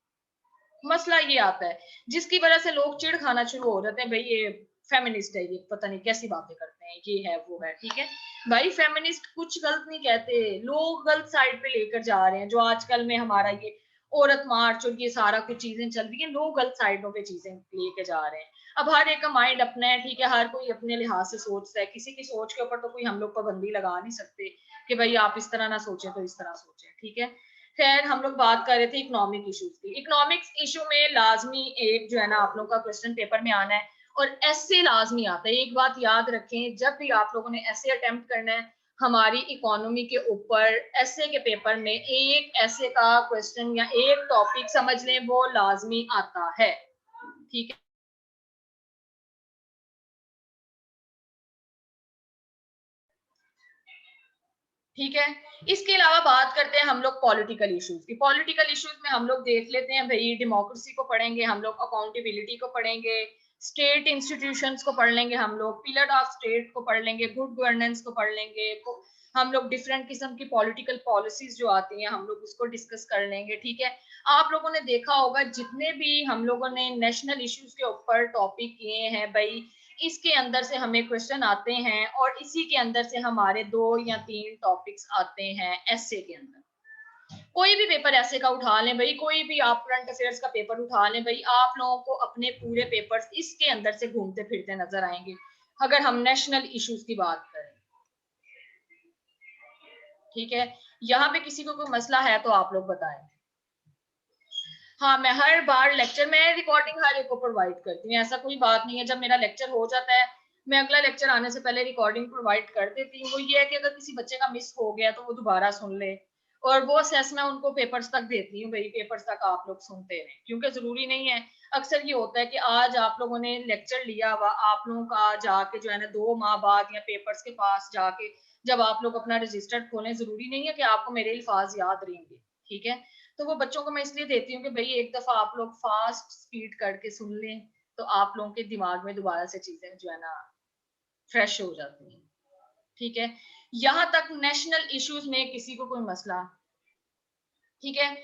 मसला ये आता है जिसकी वजह से लोग चिढ़ खाना शुरू हो जाते हैं, भाई ये फेमिनिस्ट है, ये पता नहीं कैसी बातें करते हैं, ये है वो है, ठीक है। भाई फेमिनिस्ट कुछ गलत नहीं कहते, लोग गलत साइड पे लेकर जा रहे हैं। जो आजकल में हमारा ये औरत मार्च और ये सारा कुछ चीजें चल रही है, लोग गलत साइडों पे चीजें लेके जा रहे हैं। अब हर एक का माइंड अपना है, ठीक है। हर कोई अपने लिहाज से सोचता है, किसी की सोच के ऊपर तो कोई हम लोग पाबंदी लगा नहीं सकते कि भाई आप इस तरह ना सोचें तो इस तरह सोचें, ठीक है। खैर हम लोग बात कर रहे थे इकोनॉमिक इश्यूज की। इकोनॉमिक्स इशू में लाजमी एक जो है ना आप लोगों का क्वेश्चन पेपर में आना है, और ऐसे लाजमी आता है। एक बात याद रखें, जब भी आप लोगों ने ऐसे अटेम्प्ट करना है हमारी इकोनॉमी के ऊपर, ऐसे के पेपर में एक ऐसे का क्वेश्चन या एक टॉपिक समझ लें वो लाजमी आता है, ठीक है। ठीक है, इसके अलावा बात करते हैं हम लोग पॉलिटिकल इश्यूज की। पॉलिटिकल इश्यूज में हम लोग देख लेते हैं भाई, डेमोक्रेसी को पढ़ेंगे हम लोग, अकाउंटेबिलिटी को पढ़ेंगे, स्टेट इंस्टीट्यूशंस को पढ़ लेंगे हम लोग, पिलर ऑफ स्टेट को पढ़ लेंगे, गुड गवर्नेंस को पढ़ लेंगे, हम लोग डिफरेंट किस्म की पॉलिटिकल पॉलिसीज जो आती हैं हम लोग उसको डिस्कस कर लेंगे। ठीक है, आप लोगों ने देखा होगा जितने भी हम लोगों ने नेशनल इश्यूज के ऊपर टॉपिक किए हैं भाई, इसके अंदर से हमें क्वेश्चन आते हैं और इसी के अंदर से हमारे 2 या 3 टॉपिक्स आते हैं एसए के अंदर। कोई भी पेपर ऐसे का उठा लें भाई, कोई भी आप करंट अफेयर्स का पेपर उठा लें भाई, आप लोगों को अपने पूरे पेपर्स इसके अंदर से घूमते फिरते नजर आएंगे अगर हम नेशनल इश्यूज की बात करें। ठीक है, यहाँ पे किसी को कोई मसला है तो आप लोग बताएं। हाँ, मैं हर बार लेक्चर में रिकॉर्डिंग हर एक को प्रोवाइड करती हूँ, ऐसा कोई बात नहीं है। जब मेरा लेक्चर हो जाता है मैं अगला लेक्चर आने से पहले रिकॉर्डिंग प्रोवाइड कर देती हूँ। वो ये है कि अगर किसी बच्चे का मिस हो गया तो वो दोबारा सुन ले, और वो असेस मैं उनको पेपर्स तक देती हूँ भाई, पेपर्स तक आप लोग सुनते रहें, क्योंकि जरूरी नहीं है। अक्सर ये होता है कि आज आप लोगों ने लेक्चर लिया हुआ, आप लोगों का जाके जो है ना 2 माह बाद या पेपर्स के पास जाके जब आप लोग अपना रजिस्टर खोलें, जरूरी नहीं है कि आपको मेरे अल्फाज याद रहेंगे। ठीक है, तो वो बच्चों को मैं इसलिए देती हूँ कि भाई एक दफा आप लोग फास्ट स्पीड करके सुन लें तो आप लोगों के दिमाग में दोबारा से चीजें जो है ना फ्रेश हो जाती हैं। ठीक है, यहां तक नेशनल इश्यूज में किसी को कोई मसला? ठीक है,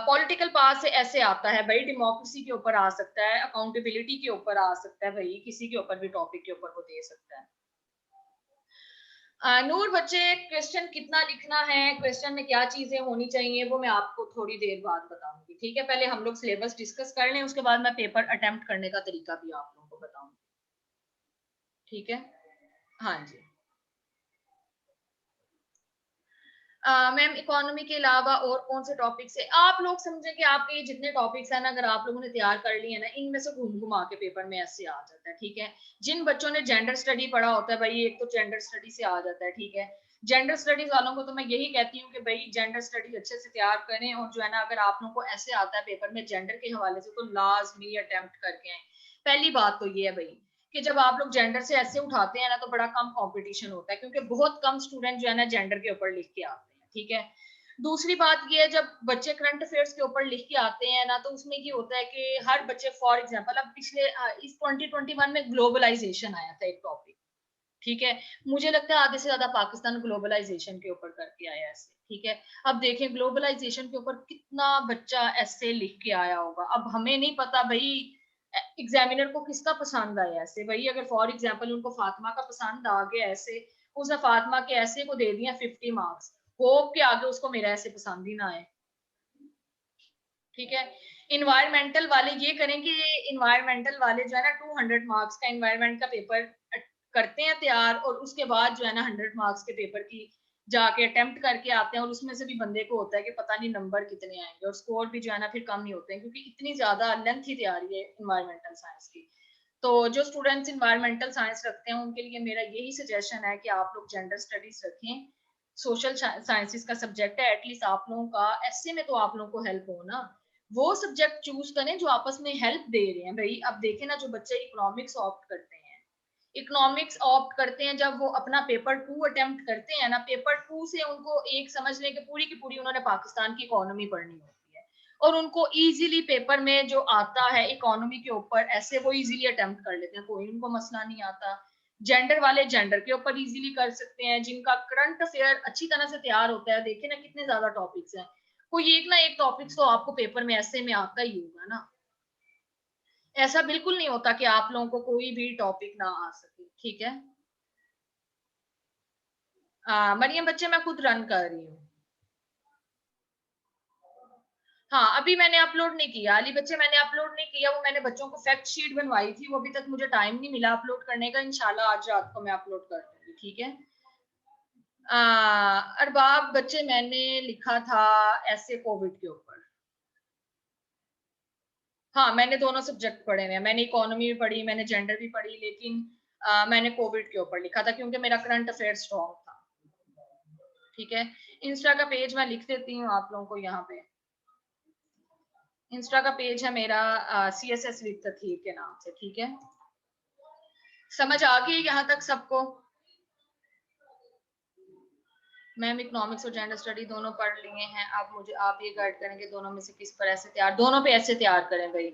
पॉलिटिकल पार्ट से ऐसे आता है भाई, डेमोक्रेसी के ऊपर आ सकता है, अकाउंटेबिलिटी के ऊपर आ सकता है भाई, किसी के ऊपर भी टॉपिक के ऊपर वो दे सकता है। नूर बच्चे, क्वेश्चन कितना लिखना है, क्वेश्चन में क्या चीजें होनी चाहिए, वो मैं आपको थोड़ी देर बाद बताऊंगी। ठीक है, पहले हम लोग सिलेबस डिस्कस कर लें, उसके बाद मैं पेपर अटेम्प्ट करने का तरीका भी आप लोगों को बताऊंगी। ठीक है, हाँ जी। मैम, इकोनॉमी के अलावा और कौन से टॉपिक्स है? आप लोग समझे कि आपके ये जितने टॉपिक्स हैं ना, अगर आप लोगों ने तैयार कर लिए ना, इनमें से घूम घुमा के पेपर में ऐसे आ जाता है। ठीक है, जिन बच्चों ने जेंडर स्टडी पढ़ा होता है भाई, एक तो जेंडर स्टडी से आ जाता है। ठीक है, जेंडर स्टडीज वालों को तो मैं यही कहती हूँ कि भाई जेंडर स्टडी अच्छे से तैयार करें, और जो है ना अगर आप लोगों को ऐसे आता है पेपर में जेंडर के हवाले से, तो लाजमी अटेम्प्ट करके आए। पहली बात तो ये है भाई कि जब आप लोग जेंडर से ऐसे उठाते हैं ना तो बड़ा कम कंपटीशन होता है, क्योंकि बहुत कम स्टूडेंट जो है ना जेंडर के ऊपर लिख के आते हैं। ठीक है, दूसरी बात ये है, जब बच्चे करंट अफेयर्स के ऊपर लिख के आते हैं ना, तो उसमें ये होता है कि हर बच्चे, फॉर एग्जांपल अब पिछले इस 2021 में ग्लोबलाइजेशन आया था एक टॉपिक। ठीक है, मुझे लगता है आधे से ज्यादा पाकिस्तान ग्लोबलाइजेशन के ऊपर करके आया ऐसे। ठीक है, अब देखें ग्लोबलाइजेशन के ऊपर कितना बच्चा ऐसे लिख के आया होगा। अब हमें नहीं पता भाई एग्जामिनर को किसका पसंद आया ऐसे भाई, अगर फॉर एग्जाम्पल उनको फातिमा का पसंद आ गया ऐसे, उसने फातिमा के ऐसे को दे दिया 50 मार्क्स, होप के आगे उसको मेरा ऐसे पसंद ही ना आए। ठीक है, इन्वायरमेंटल वाले ये करें कि इन्वायरमेंटल वाले जो है ना 200 मार्क्स का इन्वायरमेंट का पेपर करते हैं तैयार, और उसके बाद जो है ना 100 मार्क्स के पेपर की जाके अटेम्प्ट करके आते हैं, और उसमें से भी बंदे को होता है कि पता नहीं नंबर कितने आएंगे, और स्कोर भी जो है ना फिर कम नहीं होते हैं, क्योंकि इतनी ज्यादा लेंथी तैयारी है इन्वायरमेंटल साइंस की। तो जो स्टूडेंट्स इन्वायरमेंटल साइंस रखते हैं उनके लिए मेरा यही सजेशन है कि आप लोग जेंडर स्टडीज रखें, सोशल साइंसेस का सब्जेक्ट है, एटलीस्ट आप लोगों का ऐसे में तो आप लोगों को हेल्प हो ना, वो सब्जेक्ट चूज करें जो आपस में हेल्प दे रहे हैं भाई। अब देखें ना, जो बच्चे इकोनॉमिक्स ऑप्ट करते हैं, इकोनॉमिक्स ऑप्ट करते हैं, जब वो अपना पेपर 2 अटेम्प्ट करते हैं ना, पेपर 2 से उनको एक समझ लें कि पूरी की पूरी उन्होंने पाकिस्तान की इकोनॉमी पढ़नी होती है, और उनको इजीली पेपर में जो आता है इकोनॉमी के ऊपर ऐसे वो इजीली अटेम्प्ट कर लेते हैं, कोई उनको मसला नहीं आता। जेंडर वाले जेंडर के ऊपर इजीली कर सकते हैं, जिनका करंट अफेयर अच्छी तरह से तैयार होता है। देखिए ना कितने ज्यादा टॉपिक्स हैं, कोई एक ना एक टॉपिक्स तो आपको पेपर में ऐसे में आता ही होगा ना। ऐसा बिल्कुल नहीं होता कि आप लोगों को कोई भी टॉपिक ना आ सके। ठीक है, मरियम बच्चे मैं खुद रन कर रही हूँ। हाँ, अभी मैंने अपलोड नहीं किया अली बच्चे, मैंने अपलोड नहीं किया, वो मैंने बच्चों को फैक्ट शीट बनवाई थी, वो अभी तक मुझे टाइम नहीं मिला अपलोड करने का, इंशाल्लाह आज रात को मैं अपलोड कर दूंगी। ठीक है, अरबाब बच्चे मैंने लिखा था ऐसे कोविड के ऊपर। हाँ, मैंने दोनों सब्जेक्ट पढ़े हैं, मैंने इकोनॉमी भी पढ़ी, मैंने जेंडर भी पढ़ी, लेकिन मैंने कोविड के ऊपर लिखा था क्योंकि मेरा करंट अफेयर स्ट्रॉन्ग था। ठीक है, इंस्टा का पेज मैं लिख देती हूँ आप लोगों को यहाँ पे। इंस्टा का पेज है मेरा CSS विद तथीर के नाम से, ठीक है। समझ आ गई यहाँ तक सबको? मैम इकोनॉमिक्स और जेंडर स्टडी दोनों पढ़ लिए हैं, अब मुझे आप ये गाइड करेंगे दोनों में से किस पर ऐसे तैयार, दोनों पे ऐसे तैयार करें भाई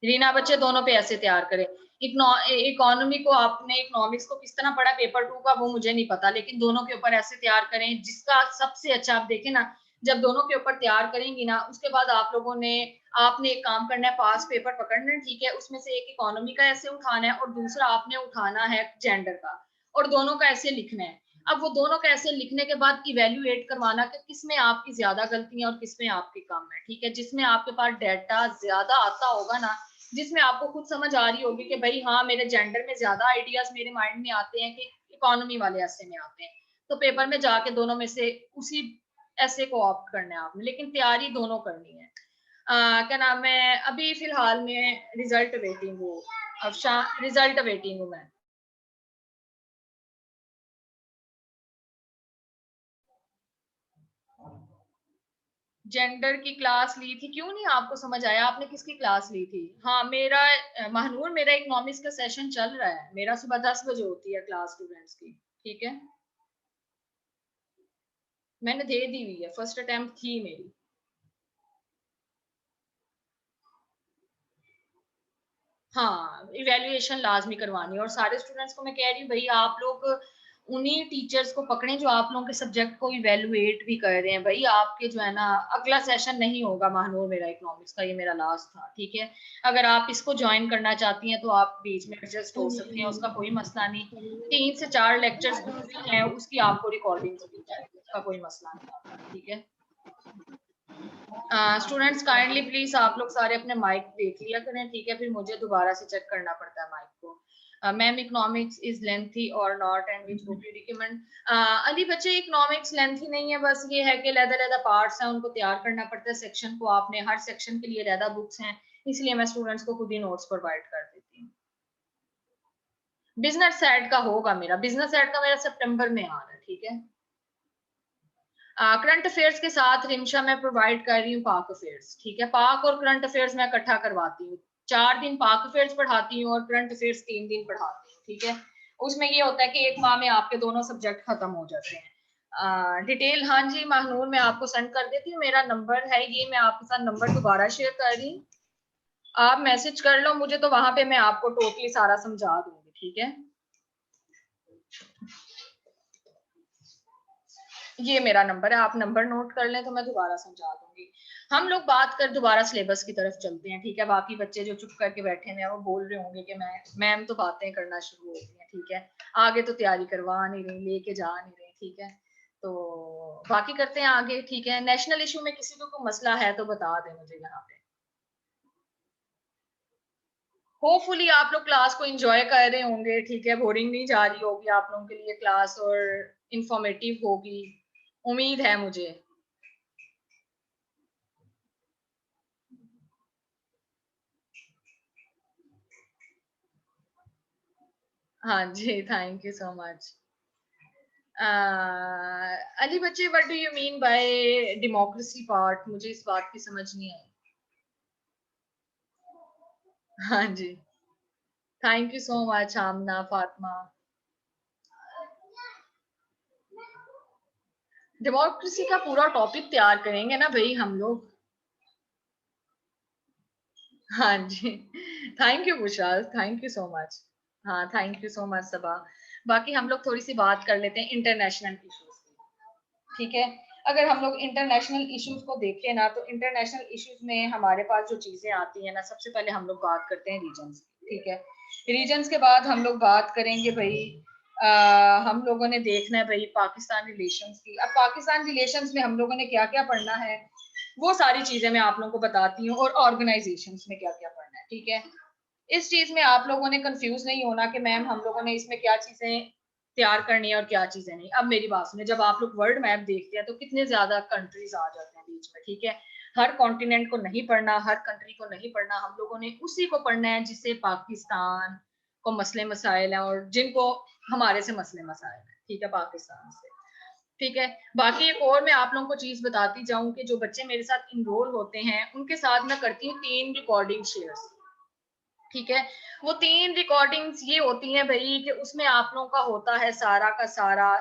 रीना बच्चे, दोनों पे ऐसे तैयार करें। इकोनॉमी को आपने इकोनॉमिक्स को किस तरह पढ़ा पेपर 2 का वो मुझे नहीं पता, लेकिन दोनों के ऊपर ऐसे तैयार करें जिसका सबसे अच्छा, आप देखें ना, जब दोनों के ऊपर तैयार करेंगी ना, उसके बाद आप लोगों ने आपने एक काम करना है, पास पेपर पकड़ना है, ठीक है, उसमें से एक इकोनॉमी का ऐसे उठाना है और दूसरा आपने उठाना है जेंडर का, और दोनों का ऐसे लिखना है। अब वो दोनों का ऐसे लिखने के बाद इवेल्युएट करवाना कि किसमें आपकी ज्यादा गलतियां और किसमें आपकी कम है, ठीक है। जिसमें आपके पास डेटा ज्यादा आता होगा ना, जिसमें आपको खुद समझ आ रही होगी कि भाई हाँ मेरे जेंडर में ज्यादा आइडियाज मेरे माइंड में आते हैं कि इकोनॉमी वाले ऐसे में आते हैं, तो पेपर में जाके दोनों में से उसी ऐसे को ऑप्ट करना है आपने, लेकिन तैयारी दोनों करनी है। क्या नाम है, अभी फिलहाल में रिजल्ट वेटिंग हूँ, अब रिजल्ट वेटिंग हूँ मैं। जेंडर की क्लास ली थी, क्यों नहीं आपको समझ आया? आपने किसकी क्लास ली थी? हाँ मेरा महानूर, मेरा इकोनॉमिक्स का सेशन चल रहा है, मेरा सुबह 10 बजे होती है क्लास स्टूडेंट्स की, ठीक है। मैंने दे दी हुई है, फर्स्ट अटेम्प्ट थी मेरी। हाँ इवेल्युएशन लाजमी करवानी है, और सारे स्टूडेंट्स को मैं कह रही हूँ भाई आप लोग उन्हीं टीचर्स को पकड़ें जो आप लोगों के सब्जेक्ट को इवेल्युएट भी कर रहे हैं। भाई आपके जो है ना, अगला सेशन नहीं होगा महानूर मेरा इकोनॉमिक्स का, ये मेरा लास्ट था, ठीक है। अगर आप इसको ज्वाइन करना चाहती हैं तो आप बीच में एडजस्ट हो सकती हैं, उसका कोई मसला नहीं। 3 से 4 लेक्चर्स हैं, उसकी आपको रिकॉर्डिंग मिल जाएगी, उसका कोई मसला नहीं, ठीक है। स्टूडेंट्स काइंडली प्लीज आप लोग सारे अपने माइक देख लिया करें, ठीक है, फिर मुझे दोबारा से चेक करना पड़ता है माइक को। मैम इकोनॉमिक्स इज लेंथी और not and which book you recommend? Ali बच्चे इकोनॉमिक्स लेंथी नहीं है, बस ये है कि लहदा पार्ट्स हैं, उनको तैयार करना पड़ता है, सेक्शन को आपने, हर सेक्शन के लिए लहदा बुक्स हैं, इसलिए मैं स्टूडेंट्स को खुद ही नोट्स प्रोवाइड कर देती हूँ। बिजनेस साइड का होगा मेरा, बिजनेस साइड का मेरा सितंबर में आ रहा है, ठीक है। करंट अफेयर्स के साथ रिमशा मैं प्रोवाइड कर रही हूँ पाक अफेयर्स, ठीक है। पाक और करंट अफेयर्स मैं इकट्ठा करवाती हूँ, 4 दिन पाक अफेयर्स पढ़ाती हूँ और करंट अफेयर्स 3 दिन पढ़ाती हूँ, ठीक है। उसमें ये होता है कि एक माह में आपके दोनों सब्जेक्ट खत्म हो जाते हैं। डिटेल हाँ जी महानूर मैं आपको सेंड कर देती हूँ, मेरा नंबर है ये, मैं आपके साथ नंबर दोबारा शेयर कर रही हूँ, आप मैसेज कर लो मुझे, तो वहां पे मैं आपको टोटली सारा समझा दूंगी, ठीक है। ये मेरा नंबर है, आप नंबर नोट कर लें तो मैं दोबारा समझा दूंगी। हम लोग बात कर दोबारा सिलेबस की तरफ चलते हैं, ठीक है। बाकी बच्चे जो चुप करके बैठे हैं वो बोल रहे होंगे कि मैम तो बातें करना शुरू हो गई हैं, ठीक है, आगे तो तैयारी करवा नहीं रही, लेके जा नहीं रही, ठीक है। तो बाकी करते हैं आगे, ठीक है। नेशनल इशू में किसी को कोई मसला है तो बता दें मुझे यहाँ पे। होपफुली आप लोग क्लास को एंजॉय कर रहे होंगे, ठीक है, बोरिंग नहीं जा रही होगी आप लोगों के लिए क्लास, और इंफॉर्मेटिव होगी, उम्मीद है मुझे। हाँ जी, thank you so much. Ali बच्चे, what do you mean by democracy part? मुझे इस बात की समझ नहीं आई। हाँ जी, thank you so much Aamna Fatima. Democracy का पूरा टॉपिक तैयार करेंगे ना भाई हम लोग। हाँ जी, thank you Bushal, thank you so much. हाँ thank you so much Saba. बाकी हम लोग थोड़ी सी बात कर लेते हैं इंटरनेशनल इश्यूज की, ठीक है। अगर हम लोग इंटरनेशनल इश्यूज को देखें ना, तो इंटरनेशनल इश्यूज में हमारे पास जो चीजें आती हैं ना, सबसे पहले हम लोग बात करते हैं रीजन्स की, ठीक है। रीजन्स के बाद हम लोग बात करेंगे भाई, हम लोगों ने देखना है भाई पाकिस्तान रिलेशंस की। अब पाकिस्तान रिलेशंस में हम लोगों ने क्या क्या पढ़ना है, वो सारी चीजें मैं आप लोगों को बताती हूँ, और ऑर्गेनाइजेशंस में क्या क्या पढ़ना है, ठीक है। इस चीज में आप लोगों ने कंफ्यूज नहीं होना कि मैम हम लोगों ने इसमें क्या चीजें तैयार करनी है और क्या चीजें नहीं। अब मेरी बात सुनिए, जब आप लोग वर्ल्ड मैप देखते हैं तो कितने ज्यादा कंट्रीज आ जाते हैं बीच में, ठीक है। हर कॉन्टिनेंट को नहीं पढ़ना, हर कंट्री को नहीं पढ़ना, हम लोगों ने उसी को पढ़ना है जिससे पाकिस्तान को मसले मसाइल हैं और जिनको हमारे से मसले मसाइल हैं, ठीक है, पाकिस्तान से। ठीक है। बाकी एक और मैं आप लोगों को चीज बताती जाऊं कि जो बच्चे मेरे साथ इनरोल होते हैं उनके साथ मैं करती हूँ 3 रिकॉर्डिंग शेयर्स। ठीक है। वो 3 रिकॉर्डिंग्स ये होती हैं भाई कि उसमें आप लोगों का होता है सारा का सारा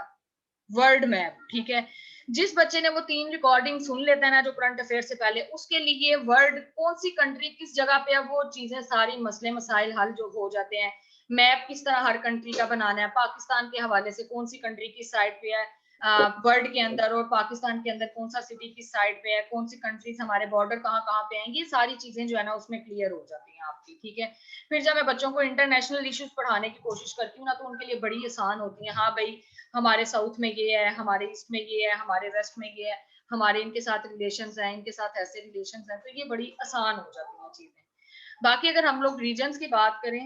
वर्ल्ड मैप। ठीक है। जिस बच्चे ने वो 3 रिकॉर्डिंग सुन लेता है ना जो करंट अफेयर से पहले, उसके लिए वर्ल्ड कौन सी कंट्री किस जगह पे है वो चीजें सारी मसले मसाइल हल जो हो जाते हैं। मैप किस तरह हर कंट्री का बनाना है, पाकिस्तान के हवाले से कौन सी कंट्री किस साइड पे है वर्ल्ड के अंदर, और पाकिस्तान के अंदर कौन सा सिटी किस साइड पे है, कौन सी कंट्रीज हमारे बॉर्डर कहाँ कहाँ पे हैं, ये सारी चीजें जो है ना उसमें क्लियर हो जाती हैं आपकी। ठीक है। फिर जब मैं बच्चों को इंटरनेशनल इश्यूज पढ़ाने की कोशिश करती हूँ ना तो उनके लिए बड़ी आसान होती है। हाँ भाई, हमारे साउथ में ये है, हमारे ईस्ट में ये है, हमारे वेस्ट में ये है, हमारे इनके साथ रिलेशंस हैं, इनके साथ ऐसे रिलेशंस हैं, तो ये बड़ी आसान हो जाती हैं चीजें। बाकी अगर हम लोग रीजन्स की बात करें,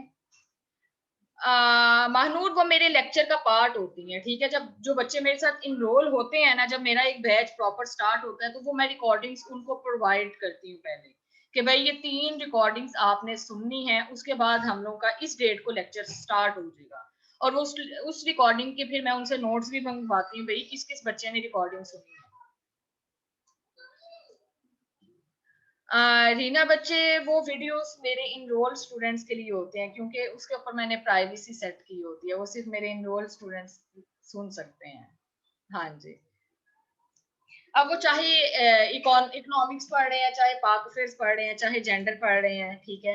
महानूर वो मेरे लेक्चर का पार्ट होती है। ठीक है। जब जो बच्चे मेरे साथ इनरोल होते हैं ना, जब मेरा एक बैच प्रॉपर स्टार्ट होता है तो वो मैं रिकॉर्डिंग्स उनको प्रोवाइड करती हूँ पहले कि भाई ये 3 रिकॉर्डिंग्स आपने सुननी है, उसके बाद हम लोग का इस डेट को लेक्चर स्टार्ट हो जाएगा। और वो उस रिकॉर्डिंग के फिर मैं उनसे नोट्स भी मंगवाती हूँ भाई किस किस बच्चे ने रिकॉर्डिंग सुनी है। रीना बच्चे वो वीडियोस मेरे इनरोल स्टूडेंट्स के लिए होते हैं क्योंकि उसके ऊपर मैंने प्राइवेसी सेट की होती है, वो सिर्फ मेरे इनरोल स्टूडेंट्स सुन सकते हैं। हाँ जी। अब वो चाहे इकोनॉमिक्स पढ़ रहे हैं, चाहे पाक अफेयर्स पढ़ रहे हैं, चाहे जेंडर पढ़ रहे हैं। ठीक है।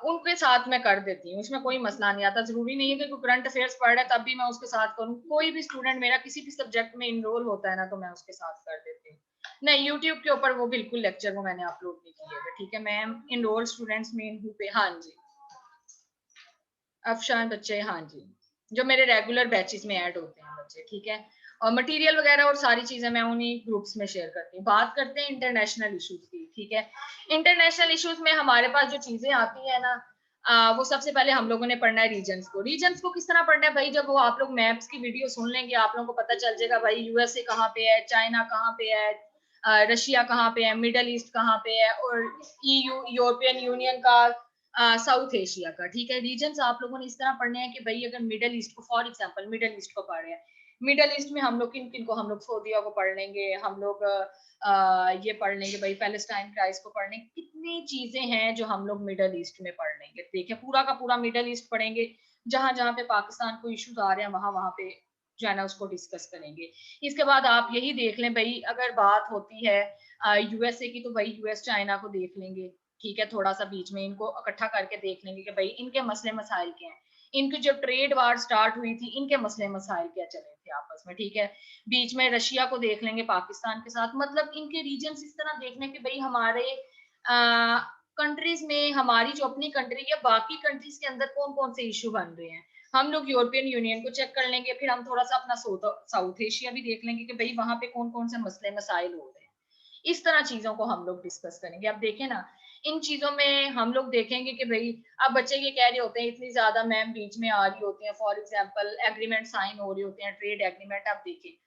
उनके साथ मैं कर देती हूँ, उसमें कोई मसला नहीं आता। जरूरी नहीं है कि कोई करंट अफेयर्स पढ़ रहा है तब भी मैं उसके साथ करूँ। कोई भी स्टूडेंट मेरा किसी भी सब्जेक्ट में इनरोल होता है ना तो मैं उसके साथ कर देती हूँ। नहीं, यूट्यूब के ऊपर वो बिल्कुल लेक्चर वो मैंने अपलोड नहीं किए हुए। ठीक है। मैं इनरोल स्टूडेंट्स में हूँ पे। हाँ जी। अफशान बच्चे, हाँ जी, जो मेरे रेगुलर बैचेस में ऐड होते हैं बच्चे। ठीक है। और मटेरियल वगैरह और सारी चीजें मैं उन्हीं ग्रुप्स में शेयर करती हूँ। बात करते हैं इंटरनेशनल इश्यूज की। ठीक है। इंटरनेशनल इश्यूज में हमारे पास जो चीजें आती है ना, वो सबसे पहले हम लोगों ने पढ़ना है रीजन्स को। रीजन्स को किस तरह पढ़ना है भाई, जब वो आप लोग मैप्स की वीडियो सुन लेंगे आप लोगों को पता चल जाएगा भाई यूएसए कहाँ पे है, चाइना कहाँ पे है, रशिया कहाँ पे है, मिडल ईस्ट कहाँ पे है, और ईयू यूरोपियन यूनियन का साउथ एशिया का। ठीक है। रीजन्स आप लोगों ने इस तरह पढ़ने हैं कि भाई अगर मिडल ईस्ट को, फॉर एग्जांपल मिडल ईस्ट को पढ़ रहे हैं, मिडल ईस्ट में हम लोग किन किन को, हम लोग सऊदीया को पढ़ लेंगे, हम लोग ये पढ़ लेंगे भाई पैलेस्टाइन क्राइस को पढ़ लेंगे। कितनी चीजें हैं जो हम लोग मिडल ईस्ट में पढ़ लेंगे। देखिए पूरा का पूरा मिडल ईस्ट पढ़ेंगे, जहां जहां पे पाकिस्तान को इश्यूज आ रहे हैं वहां वहां पे जो है ना उसको डिस्कस करेंगे। इसके बाद आप यही देख लें भाई, अगर बात होती है यूएसए की तो भाई यूएस चाइना को देख लेंगे। ठीक है। थोड़ा सा बीच में इनको इकट्ठा करके देख लेंगे कि भाई इनके मसले मसाइल क्या हैं, इनकी जो ट्रेड वार स्टार्ट हुई थी इनके मसले मसाइल क्या चले थे आपस में। ठीक है। बीच में रशिया को देख लेंगे पाकिस्तान के साथ, मतलब इनके रीजन इस तरह देखने के भाई हमारे कंट्रीज में, हमारी जो अपनी कंट्री है बाकी कंट्रीज के अंदर कौन कौन से इश्यू बन रहे हैं। हम लोग यूरोपियन यूनियन को चेक कर लेंगे, फिर हम थोड़ा सा अपना साउथ एशिया भी देख लेंगे कि भाई वहां पे कौन कौन से मसले मसाइल हो रहे हैं। इस तरह चीजों को हम लोग डिस्कस करेंगे। अब देखें ना, इन चीजों में हम लोग देखेंगे कि भाई अब बच्चे ये कह रहे होते हैं इतनी ज्यादा मैम बीच में आ रही होती हैं, फॉर एग्जांपल एग्रीमेंट साइन हो रहे होते हैं, ट्रेड एग्रीमेंट। आप देखिए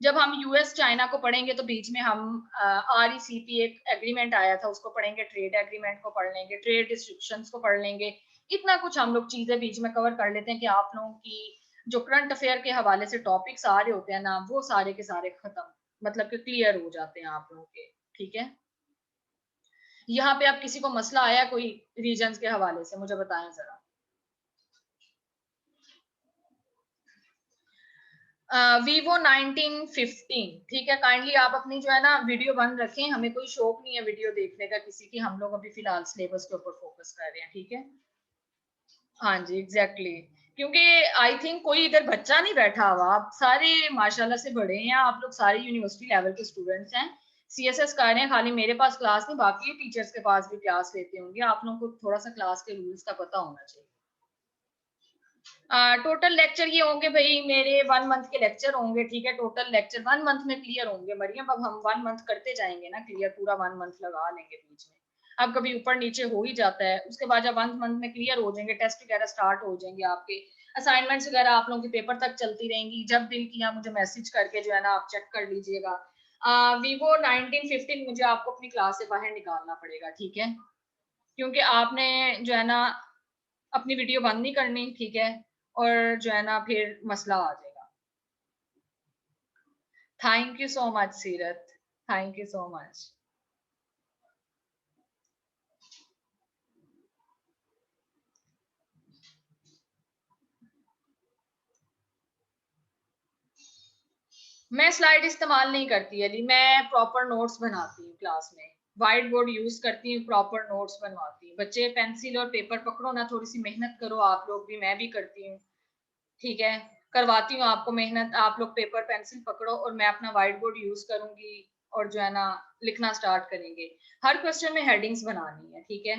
जब हम यूएस चाइना को पढ़ेंगे तो बीच में हम आरईसीपी एक एग्रीमेंट आया था उसको पढ़ेंगे, ट्रेड एग्रीमेंट को पढ़ लेंगे, ट्रेड रिस्ट्रिक्शंस को पढ़ लेंगे। इतना कुछ हम लोग चीजें बीच में कवर कर लेते हैं कि आप लोगों की जो करंट अफेयर के हवाले से टॉपिक्स आ रहे होते हैं ना वो सारे के सारे खत्म, मतलब कि क्लियर हो जाते हैं आप लोगों के। ठीक है। यहाँ पे आप किसी को मसला आया कोई रीजन्स के हवाले से मुझे बताएं जरा। वीवो 1915। ठीक है। काइंडली आप अपनी जो है ना वीडियो बंद रखें, हमें कोई शौक नहीं है वीडियो देखने का किसी की, हम लोग अभी फिलहाल सिलेबस के ऊपर फोकस कर रहे हैं। ठीक है। हाँ जी, एग्जैक्टली exactly. क्योंकि आई थिंक कोई इधर बच्चा नहीं बैठा हुआ, आप सारे माशाल्लाह से बड़े हैं, आप लोग सारे यूनिवर्सिटी लेवल के स्टूडेंट्स हैं, सीएसएस कर रहे हैं। खाली मेरे पास क्लास नहीं, बाकी टीचर्स के पास भी क्लास लेते होंगे। आप लोगों को थोड़ा सा क्लास के रूल्स का पता होना चाहिए। टोटल लेक्चर ये होंगे भाई मेरे 1 मंथ के लेक्चर होंगे। ठीक है। टोटल लेक्चर 1 मंथ में क्लियर होंगे मरियम। अब हम 1 मंथ करते जाएंगे ना क्लियर, पूरा 1 मंथ लगा लेंगे बीच में। अब कभी ऊपर नीचे हो ही जाता है, उसके बाद जब 1 मंथ में क्लियर हो जाएंगे, टेस्ट वगैरह स्टार्ट हो जाएंगे, आपके असाइनमेंट्स वगैरह आप लोगों के पेपर तक चलती रहेंगी। जब दिल किया मुझे मैसेज करके जो है ना आप चेक कर लीजिएगा। वीवो 1915 मुझे आपको अपनी क्लास से बाहर निकालना पड़ेगा। ठीक है। क्योंकि आपने जो है ना अपनी वीडियो बंद नहीं करनी। ठीक है। और जो है ना फिर मसला आ जाएगा। थैंक यू सो मच सीरत, थैंक यू सो मच। मैं स्लाइड इस्तेमाल नहीं करती अली, मैं प्रॉपर नोट्स बनाती हूँ क्लास में, व्हाइट बोर्ड यूज करती हूँ, प्रॉपर नोट्स बनवाती हूँ। बच्चे पेंसिल और पेपर पकड़ो ना, थोड़ी सी मेहनत करो, आप लोग भी, मैं भी करती हूँ, ठीक है, करवाती हूँ आपको मेहनत। आप लोग पेपर पेंसिल पकड़ो और मैं अपना व्हाइट बोर्ड यूज करूंगी और जो है ना लिखना स्टार्ट करेंगे। हर क्वेश्चन में हेडिंग्स बनानी है, ठीक है।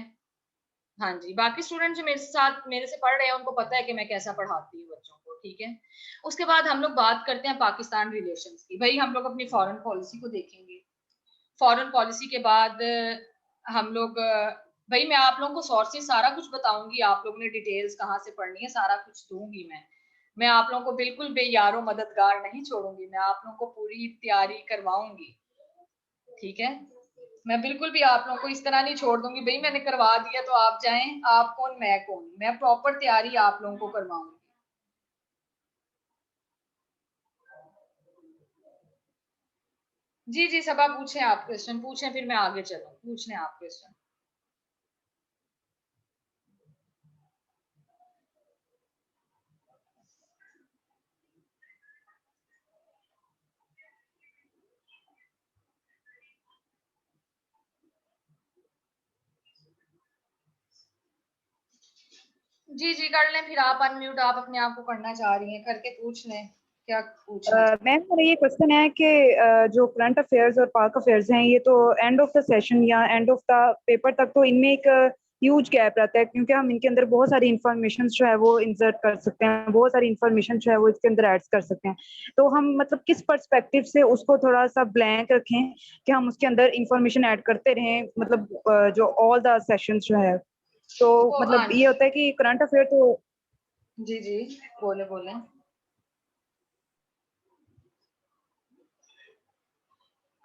हाँ जी, बाकी स्टूडेंट जो मेरे से पढ़ रहे हैं उनको पता है कि मैं कैसा पढ़ाती हूँ बच्चों को, ठीक है। उसके बाद हम लोग बात करते हैं पाकिस्तान रिलेशंस की। भाई हम लोग अपनी फॉरेन पॉलिसी को देखेंगे। फॉरेन पॉलिसी के बाद हम लोग भाई मैं आप लोगों को सोर्सेस सारा कुछ बताऊंगी, आप लोगों ने डिटेल्स कहाँ से पढ़नी है सारा कुछ दूंगी मैं आप लोगों को बिल्कुल बेयारो मददगार नहीं छोड़ूंगी, मैं आप लोगों को पूरी तैयारी करवाऊंगी, ठीक है। मैं बिल्कुल भी आप लोगों को इस तरह नहीं छोड़ दूंगी भाई मैंने करवा दिया तो आप जाएं, आप कौन मैं कौन, मैं प्रॉपर तैयारी आप लोगों को करवाऊंगी। जी जी सबा पूछें, आप क्वेश्चन पूछें फिर मैं आगे चलूं, पूछ लें आप क्वेश्चन। जी जी कर लें, फिर आप अनम्यूट, आप अपने आप को करना चाह रही हैं करके पूछ लें, क्या पूछना चाह मैम मेरा ये क्वेश्चन है कि जो करंट अफेयर्स और पाक अफेयर्स हैं ये तो एंड ऑफ द सेशन या एंड ऑफ द पेपर तक तो इनमें एक ह्यूज गैप रहता है, क्योंकि हम इनके अंदर बहुत सारी इंफॉर्मेशन जो है वो इंसर्ट कर सकते हैं, बहुत सारी इंफॉर्मेशन जो है वो इसके अंदर ऐड कर सकते हैं। तो हम मतलब किस पर्सपेक्टिव से उसको थोड़ा सा ब्लैंक रखें कि हम उसके अंदर इंफॉर्मेशन ऐड करते रहें, मतलब जो ऑल द सेशंस जो है। तो वो हाँ मतलब ये होता है कि करंट अफेयर तो जी जी बोले बोले।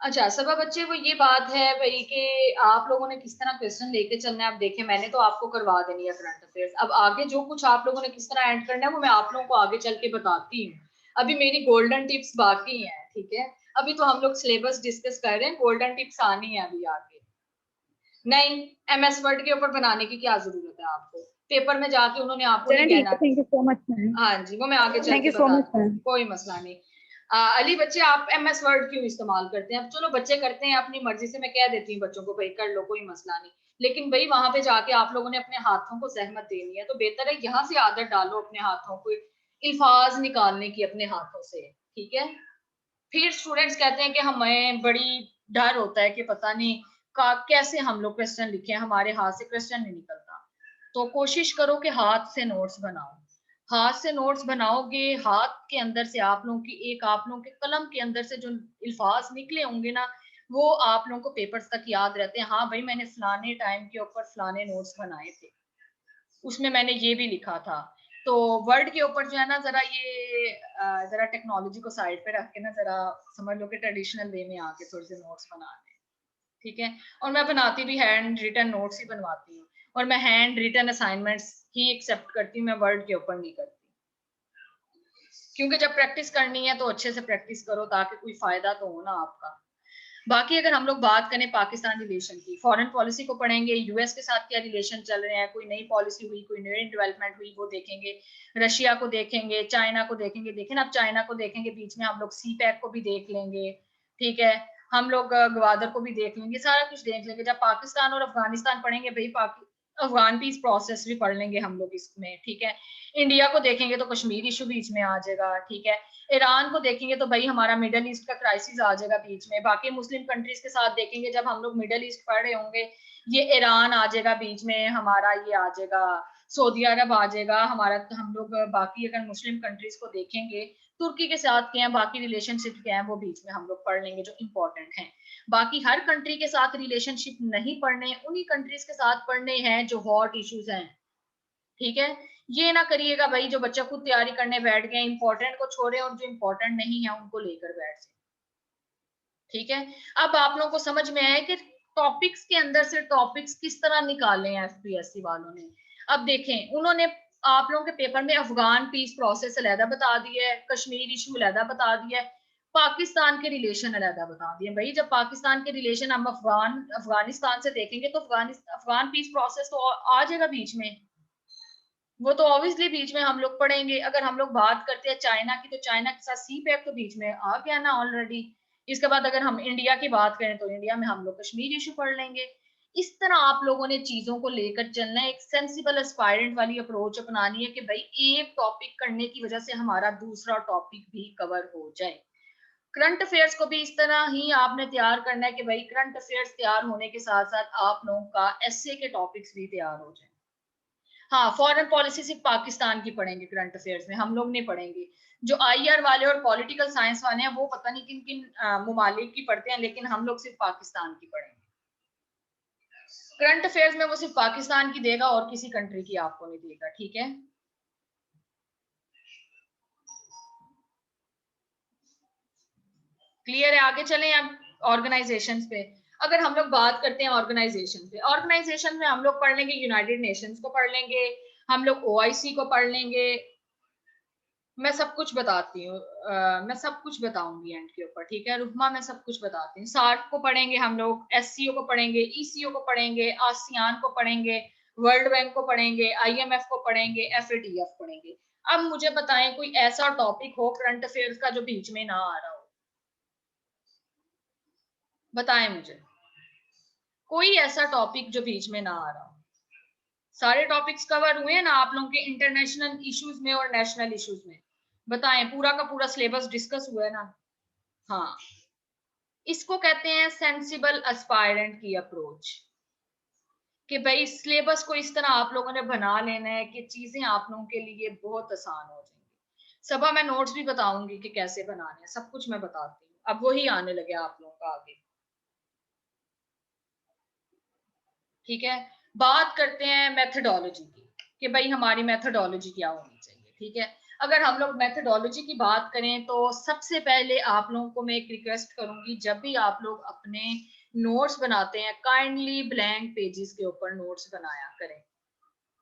अच्छा सबा बच्चे वो ये बात है भाई कि आप लोगों ने किस तरह क्वेश्चन लेके चलना है। आप देखें मैंने तो आपको करवा देनी है करंट अफेयर्स, अब आगे जो कुछ आप लोगों ने किस तरह ऐड करना है वो मैं आप लोगों को आगे चल के बताती हूँ। अभी मेरी गोल्डन टिप्स बाकी हैं, ठीक है। अभी तो हम लोग सिलेबस डिस्कस कर रहे हैं, गोल्डन टिप्स आनी है अभी आगे। नहीं, एमएस वर्ड के ऊपर बनाने की क्या जरूरत है आपको, पेपर में जाके उन्होंने आपको नहीं चलें ठीक कहना। है, thank you so much ma'am. हाँ जी वो मैं आगे चल थैंक के यू सो बता, मच मैम। कोई मसला नहीं। अली बच्चे आप एमएस वर्ड क्यों इस्तेमाल करते हैं? अब चलो बच्चे करते हैं अपनी मर्जी से, मैं कह देती हूँ बच्चों को भाई कर लो कोई मसला नहीं, लेकिन भाई वहां पे जाके आप लोगों ने अपने हाथों को जहमत देनी है, तो बेहतर है यहाँ से आदत डालो अपने हाथों को अल्फाज निकालने की अपने हाथों से, ठीक है। फिर स्टूडेंट्स कहते हैं कि हमें बड़ी डर होता है कि पता नहीं कैसे हम लोग क्वेश्चन लिखे, हमारे हाथ से क्वेश्चन नहीं निकलता। तो कोशिश करो कि हाथ से नोट्स बनाओ, हाथ से नोट्स बनाओगे, हाथ के अंदर से आप लोगों की एक आप लोगों के कलम के अंदर से जो अल्फाज निकले होंगे ना वो आप लोगों को पेपर्स तक याद रहते हैं। हाँ भाई मैंने फलाने टाइम के ऊपर फलाने नोट्स बनाए थे, उसमें मैंने ये भी लिखा था। तो वर्ड के ऊपर जो है ना जरा ये जरा टेक्नोलॉजी को साइड पे रख के ना जरा समझ लो कि ट्रेडिशनल वे में आके थोड़े से नोट्स बनाने, ठीक है। और मैं बनाती भी हैंड रिटन नोट्स ही बनवाती हूँ, और मैं हैंड रिटन असाइनमेंट्स ही एक्सेप्ट करती हूँ, मैं वर्ड के ऊपर नहीं करती, क्योंकि जब प्रैक्टिस करनी है तो अच्छे से प्रैक्टिस करो ताकि कोई फायदा तो हो ना आपका। बाकी अगर हम लोग बात करें पाकिस्तान रिलेशन की, फॉरेन पॉलिसी को पढ़ेंगे, यूएस के साथ क्या रिलेशन चल रहे हैं, कोई नई पॉलिसी हुई, कोई नई डेवलपमेंट हुई वो देखेंगे, रशिया को देखेंगे, चाइना को देखेंगे, देखें ना आप चाइना को देखेंगे, बीच में हम लोग सी पैक को भी देख लेंगे, ठीक है। हम लोग ग्वादर को भी देख लेंगे, सारा कुछ देख लेंगे। जब पाकिस्तान और अफगानिस्तान पढ़ेंगे भाई अफगान पीस प्रोसेस भी पढ़ लेंगे हम लोग इसमें, ठीक है। इंडिया को देखेंगे तो कश्मीर इशू बीच में आ जाएगा, ठीक है। ईरान को देखेंगे तो भाई हमारा मिडल ईस्ट का क्राइसिस आ जाएगा बीच में। बाकी मुस्लिम कंट्रीज के साथ देखेंगे, जब हम लोग मिडल ईस्ट पढ़ रहे होंगे, ये ईरान आ जाएगा बीच में, हमारा ये आ जाएगा सऊदी अरब आ जाएगा हमारा। हम लोग बाकी अगर मुस्लिम कंट्रीज को देखेंगे, तुर्की के साथ क्या है, बाकी रिलेशनशिप क्या है वो बीच में हम लोग पढ़ लेंगे जो इंपॉर्टेंट है। बाकी हर कंट्री के साथ रिलेशनशिप नहीं पढ़ने, उन्हीं कंट्रीज के साथ पढ़ने हैं जो हॉट इश्यूज हैं, ठीक है। ये ना करिएगा भाई जो बच्चा खुद तैयारी करने बैठ गए इंपॉर्टेंट को छोड़े और जो इंपॉर्टेंट नहीं है उनको लेकर बैठ जाए, ठीक है। अब आप लोगों को समझ में आया कि टॉपिक्स के अंदर से टॉपिक्स किस तरह निकाले हैं एफपीएससी वालों ने। अब देखें उन्होंने आप लोगों के पेपर में अफगान पीस प्रोसेस अलहदा बता दिया है, कश्मीर इशू अलहदा बता दिया है, पाकिस्तान के रिलेशन अलहदा बता दिए भाई। जब पाकिस्तान के रिलेशन हम अफगानिस्तान से देखेंगे तो अफगान पीस प्रोसेस तो आ जाएगा बीच में, वो तो ऑब्वियसली बीच में हम लोग पढ़ेंगे। अगर हम लोग बात करते हैं चाइना की, तो चाइना के साथ सी पैक तो बीच में आ गया ना ऑलरेडी। इसके बाद अगर हम इंडिया की बात करें तो इंडिया में हम लोग कश्मीर इशू पढ़ लेंगे। इस तरह आप लोगों ने चीजों को लेकर चलना है, एक सेंसिबल एस्पायरेंट वाली अप्रोच अपनानी है कि भाई एक टॉपिक करने की वजह से हमारा दूसरा टॉपिक भी कवर हो जाए। करंट अफेयर्स को भी इस तरह ही आपने तैयार करना है कि भाई करंट अफेयर्स तैयार होने के साथ साथ आप लोगों का एसए के टॉपिक्स भी तैयार हो जाए। हाँ, फॉरेन पॉलिसी सिर्फ पाकिस्तान की पढ़ेंगे करंट अफेयर्स में, हम लोग नहीं पढ़ेंगे। जो आईआर वाले और पॉलिटिकल साइंस वाले हैं वो पता नहीं किन किन मुमालिक की पढ़ते हैं, लेकिन हम लोग सिर्फ पाकिस्तान की पढ़ेंगे। करंट अफेयर्स में वो सिर्फ पाकिस्तान की देगा और किसी कंट्री की आपको नहीं देगा, ठीक है। क्लियर है? आगे चलें अब ऑर्गेनाइजेशंस पे। अगर हम लोग बात करते हैं ऑर्गेनाइजेशन पे, ऑर्गेनाइजेशन में हम लोग पढ़ लेंगे यूनाइटेड नेशंस को पढ़ लेंगे, हम लोग ओआईसी को पढ़ लेंगे। मैं सब कुछ बताती हूँ, मैं सब कुछ बताऊंगी एंड के ऊपर, ठीक है रुकमा, मैं सब कुछ बताती हूँ। सार्क को पढ़ेंगे हम लोग, एससीओ को पढ़ेंगे, ईसीओ को पढ़ेंगे, आसियान को पढ़ेंगे, वर्ल्ड बैंक को पढ़ेंगे, आईएमएफ को पढ़ेंगे, एफएटीएफ पढ़ेंगे। अब मुझे बताएं कोई ऐसा टॉपिक हो करंट अफेयर्स का जो बीच में ना आ रहा हो, बताएं मुझे कोई ऐसा टॉपिक जो बीच में ना आ रहा हो। सारे टॉपिक्स कवर हुए ना आप लोगों के इंटरनेशनल इश्यूज में और नेशनल इश्यूज में? बताएं, पूरा का पूरा सिलेबस डिस्कस हुआ है ना? हाँ, इसको कहते हैं सेंसिबल एस्पायरेंट की अप्रोच, कि भाई सिलेबस को इस तरह आप लोगों ने बना लेना है कि चीजें आप लोगों के लिए बहुत आसान हो जाएंगी। सबा मैं नोट्स भी बताऊंगी कि कैसे बनाने हैं, सब कुछ मैं बताती हूँ। अब वही आने लगे आप लोगों का आगे, ठीक है। बात करते हैं मेथडोलॉजी की कि भाई हमारी मेथडोलॉजी क्या होनी चाहिए, ठीक है। अगर हम लोग मेथडोलॉजी की बात करें तो सबसे पहले आप लोगों को मैं एक रिक्वेस्ट करूंगी, जब भी आप लोग अपने नोट्स बनाते हैं काइंडली ब्लैंक पेजेस के ऊपर नोट्स बनाया करें।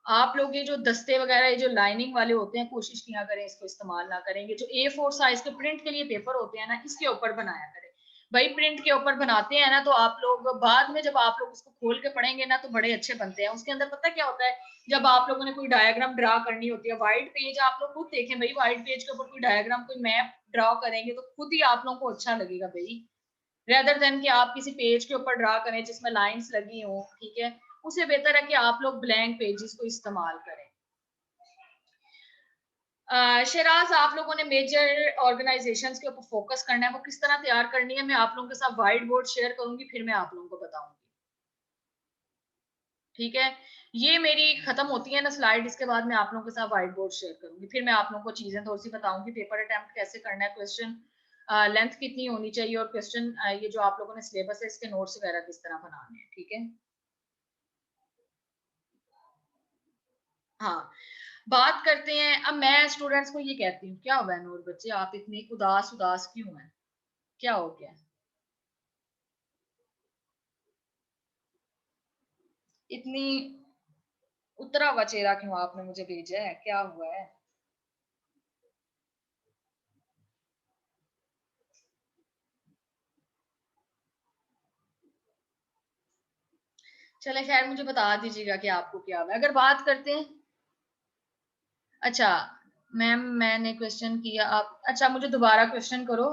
आप लोग ये जो दस्ते वगैरह, ये जो लाइनिंग वाले होते हैं, कोशिश किया करें इसको इस्तेमाल ना करेंगे। जो A4 साइज के प्रिंट के लिए पेपर होते हैं ना, इसके ऊपर बनाया करें भाई। प्रिंट के ऊपर बनाते हैं ना तो आप लोग बाद में जब आप लोग उसको खोल के पढ़ेंगे ना तो बड़े अच्छे बनते हैं। उसके अंदर पता क्या होता है, जब आप लोगों ने कोई डायग्राम ड्रा करनी होती है, व्हाइट पेज आप लोग खुद देखें भाई, व्हाइट पेज के ऊपर कोई डायग्राम, कोई मैप ड्रा करेंगे तो खुद ही आप लोगों को अच्छा लगेगा भाई, रेदर देन कि आप किसी पेज के ऊपर ड्रा करें जिसमें लाइंस लगी हो, ठीक है। उससे बेहतर है कि आप लोग ब्लैंक पेजेस को इस्तेमाल करें। शराज, आप लोगों ने मेजर ऑर्गेनाइजेशंस के ऊपर फोकस करना है, वो किस तरह तैयार करनी है मैं आप लोगों के साथ व्हाइट बोर्ड शेयर करूंगी, फिर मैं आप लोगों को बताऊंगी, ठीक है। ये मेरी खत्म होती है ना स्लाइड, इसके बाद मैं आप लोगों के साथ व्हाइट बोर्ड शेयर करूंगी, फिर मैं आप लोगों को चीजें थोड़ी सी बताऊंगी, पेपर अटेम्प्ट कैसे करना है, क्वेश्चन लेंथ कितनी होनी चाहिए, और क्वेश्चन ये जो आप लोगों ने सिलेबस है इसके नोट्स वगैरह किस तरह बनाने हैं, ठीक है। हाँ, बात करते हैं। अब मैं स्टूडेंट्स को ये कहती हूँ, क्या हुआ है नूर बच्चे, आप इतनी उदास उदास क्यों हैं, क्या हो गया? इतनी उतरा हुआ चेहरा क्यों आपने मुझे भेजा है, क्या हुआ है? चले खैर, मुझे बता दीजिएगा कि आपको क्या हुआ है। अगर बात करते हैं, अच्छा मैम मैंने क्वेश्चन किया, आप अच्छा मुझे दोबारा क्वेश्चन करो